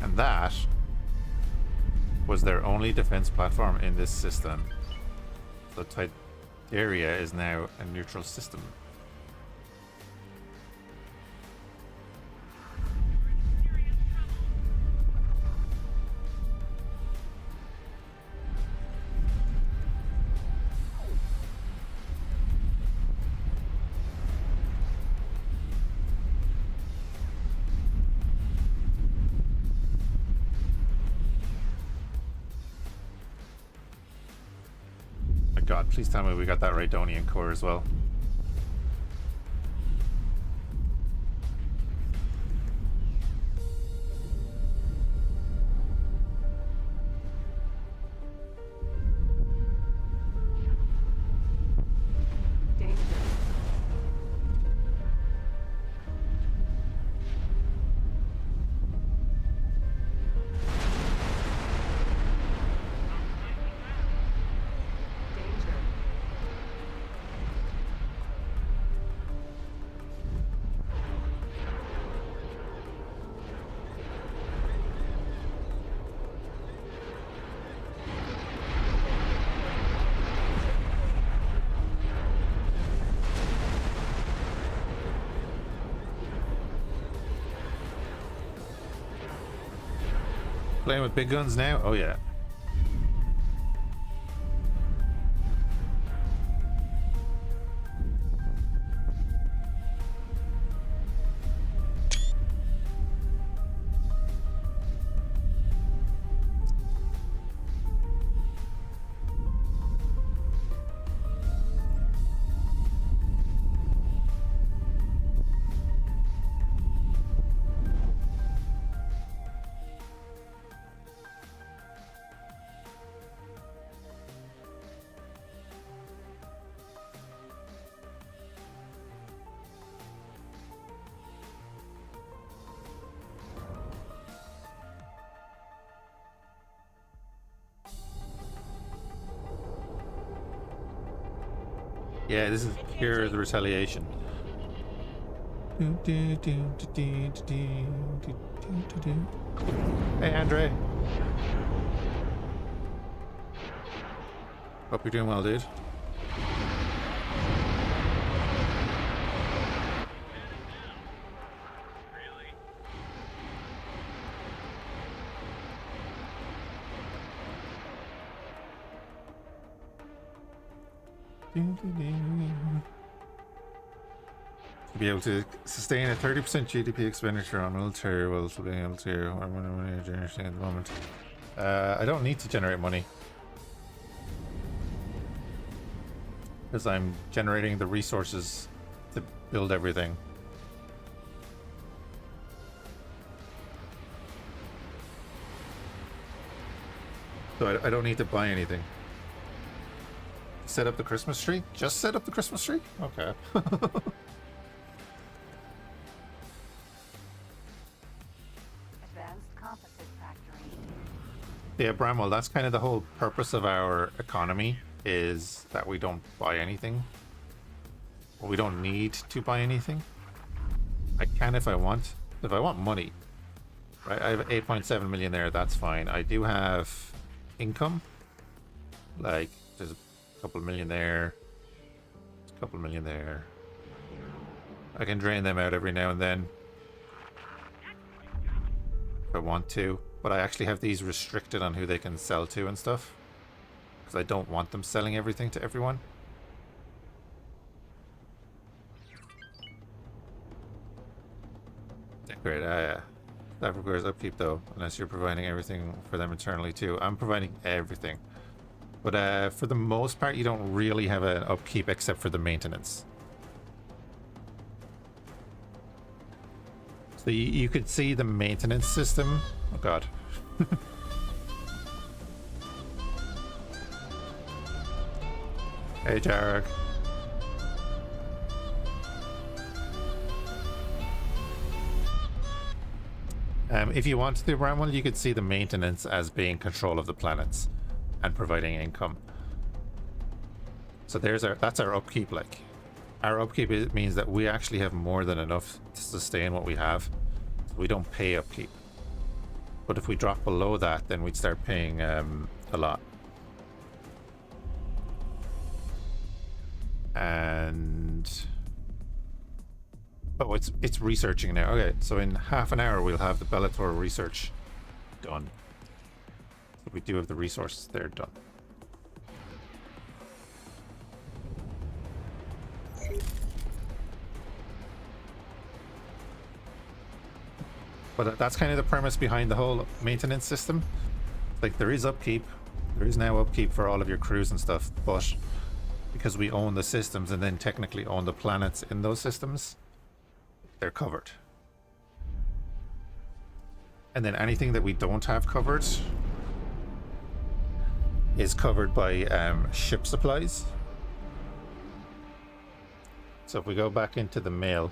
S1: And that was their only defense platform in this system. So Area is now a neutral system. God, please tell me we got that Rhydonian core as well. Playing with big guns now? Oh yeah. Yeah, this is pure the retaliation. Hey, Andre. Hope you're doing well, dude. To be able to sustain a 30% GDP expenditure on military while still being able to generation at the moment. I don't need to generate money because I'm generating the resources to build everything. So I don't need to buy anything. Set up the Christmas tree? Just set up the Christmas tree? Okay.
S2: Advanced composite factory.
S1: Yeah, Bramwell, that's kind of the whole purpose of our economy, is that we don't buy anything. Well, we don't need to buy anything. I can if I want. If I want money. Right, I have 8.7 million there, that's fine. I do have income. Like, there's a couple million there. A couple million there. I can drain them out every now and then if I want to. But I actually have these restricted on who they can sell to and stuff. Because I don't want them selling everything to everyone. Great, that requires upkeep though, unless you're providing everything for them internally too. I'm providing everything. But for the most part, you don't really have an upkeep except for the maintenance. So you could see the maintenance system. Oh god. Hey, Jarek. If you want to do Bramwell, you could see the maintenance as being control of the planets and providing income. So that's our upkeep. Like, our upkeep means that we actually have more than enough to sustain what we have. So we don't pay upkeep. But if we drop below that, then we'd start paying a lot. And oh, it's researching now. Okay, so in half an hour we'll have the Bellator research done. So we do have the resources there done. But that's kind of the premise behind the whole maintenance system. Like, there is upkeep. There is now upkeep for all of your crews and stuff, but because we own the systems and then technically own the planets in those systems, they're covered. And then anything that we don't have covered is covered by ship supplies. So if we go back into the mail,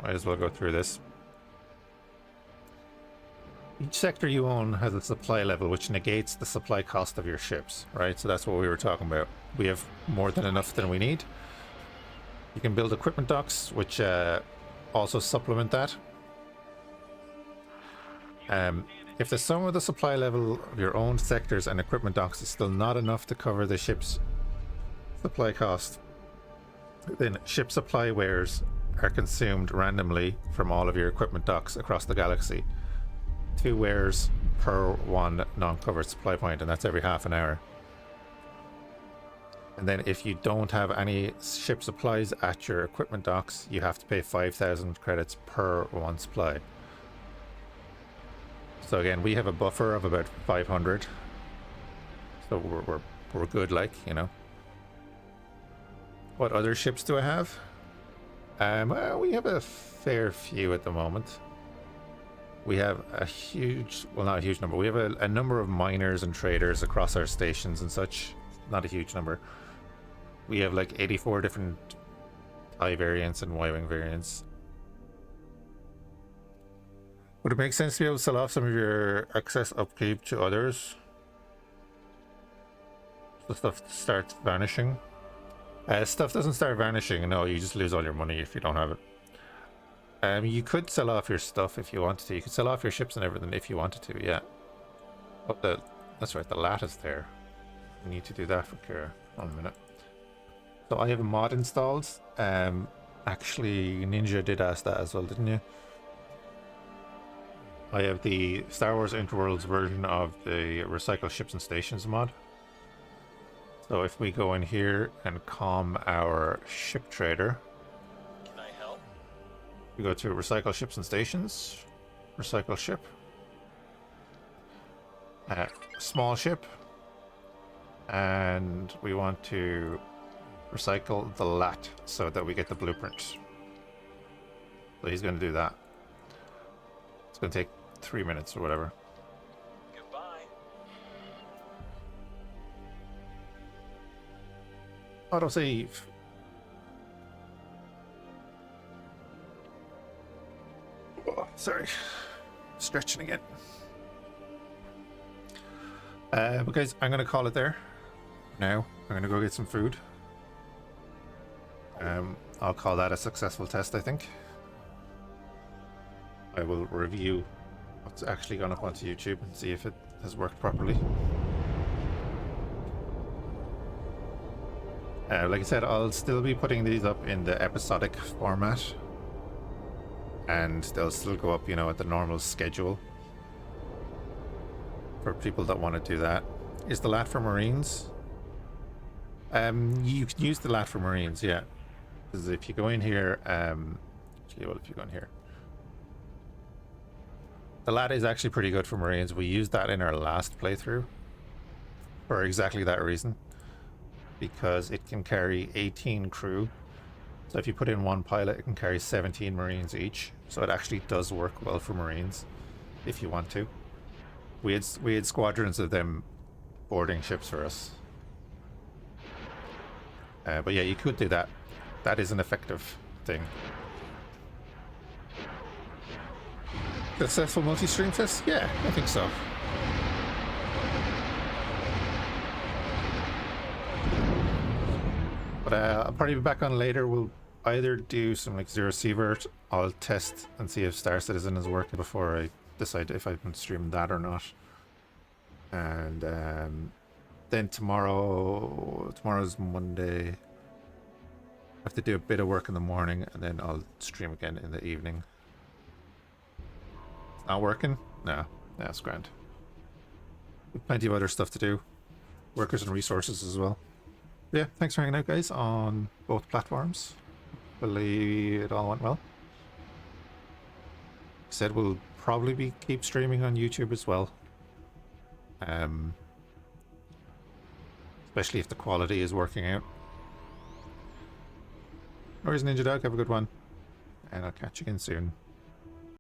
S1: might as well go through this. Each sector you own has a supply level which negates the supply cost of your ships, right? So that's what we were talking about. We have more than enough than we need. You can build equipment docks, which also supplement that. If the sum of the supply level of your own sectors and equipment docks is still not enough to cover the ship's supply cost, then ship supply wares are consumed randomly from all of your equipment docks across the galaxy. 2 wares per 1 non-covered supply point, and that's every half an hour. And then if you don't have any ship supplies at your equipment docks, you have to pay 5,000 credits per 1 supply. So again, we have a buffer of about 500. So we're good, like, you know. What other ships do I have? Well, we have a fair few at the moment. We have a huge, well, not a huge number. We have a number of miners and traders across our stations and such. Not a huge number. We have like 84 different TIE variants and Y-Wing variants. Would it make sense to be able to sell off some of your excess upkeep to others? The stuff starts vanishing. Stuff doesn't start vanishing. No, you just lose all your money if you don't have it. You could sell off your stuff if you wanted to. You could sell off your ships and everything if you wanted to, yeah. Oh, that's right, the lat is there. You need to do that for Kira. 1 minute. So I have a mod installed. Actually, Ninja did ask that as well, didn't you? I have the Star Wars Interworlds version of the Recycle Ships and Stations mod. So if we go in here and calm our ship trader,
S4: Can I help?
S1: we go to Recycle Ships and Stations, Recycle Ship, small ship, and we want to recycle the lat so that we get the blueprint. So he's going to do that. It's going to take 3 minutes or whatever.
S4: Goodbye.
S1: Autosave. Oh, sorry. Stretching again. But guys, I'm going to call it there. Now, I'm going to go get some food. I'll call that a successful test, I think. I will review what's actually gone up onto YouTube and see if it has worked properly. Like I said, I'll still be putting these up in the episodic format. And they'll still go up, you know, at the normal schedule. For people that want to do that. Is the lat for Marines? You can use the lat for Marines, yeah. Because if you go in here, actually, well, if you go in here, the lat is actually pretty good for Marines. We used that in our last playthrough for exactly that reason, because it can carry 18 crew. So if you put in one pilot, it can carry 17 Marines each. So it actually does work well for Marines if you want to. We had squadrons of them boarding ships for us. But yeah, you could do that. That is an effective thing. Successful multi-stream test? Yeah, I think so. But I'll probably be back on later. We'll either do some like Zero Seavert. I'll test and see if Star Citizen is working before I decide if I can stream that or not. And then tomorrow's Monday. I have to do a bit of work in the morning and then I'll stream again in the evening. It's not working? No, that's grand. Plenty of other stuff to do. Workers and resources as well. But yeah, thanks for hanging out, guys, on both platforms. Believe it all went well. Said we'll probably keep streaming on YouTube as well. Especially if the quality is working out. No worries, Ninja Dog. Have a good one. And I'll catch you again soon.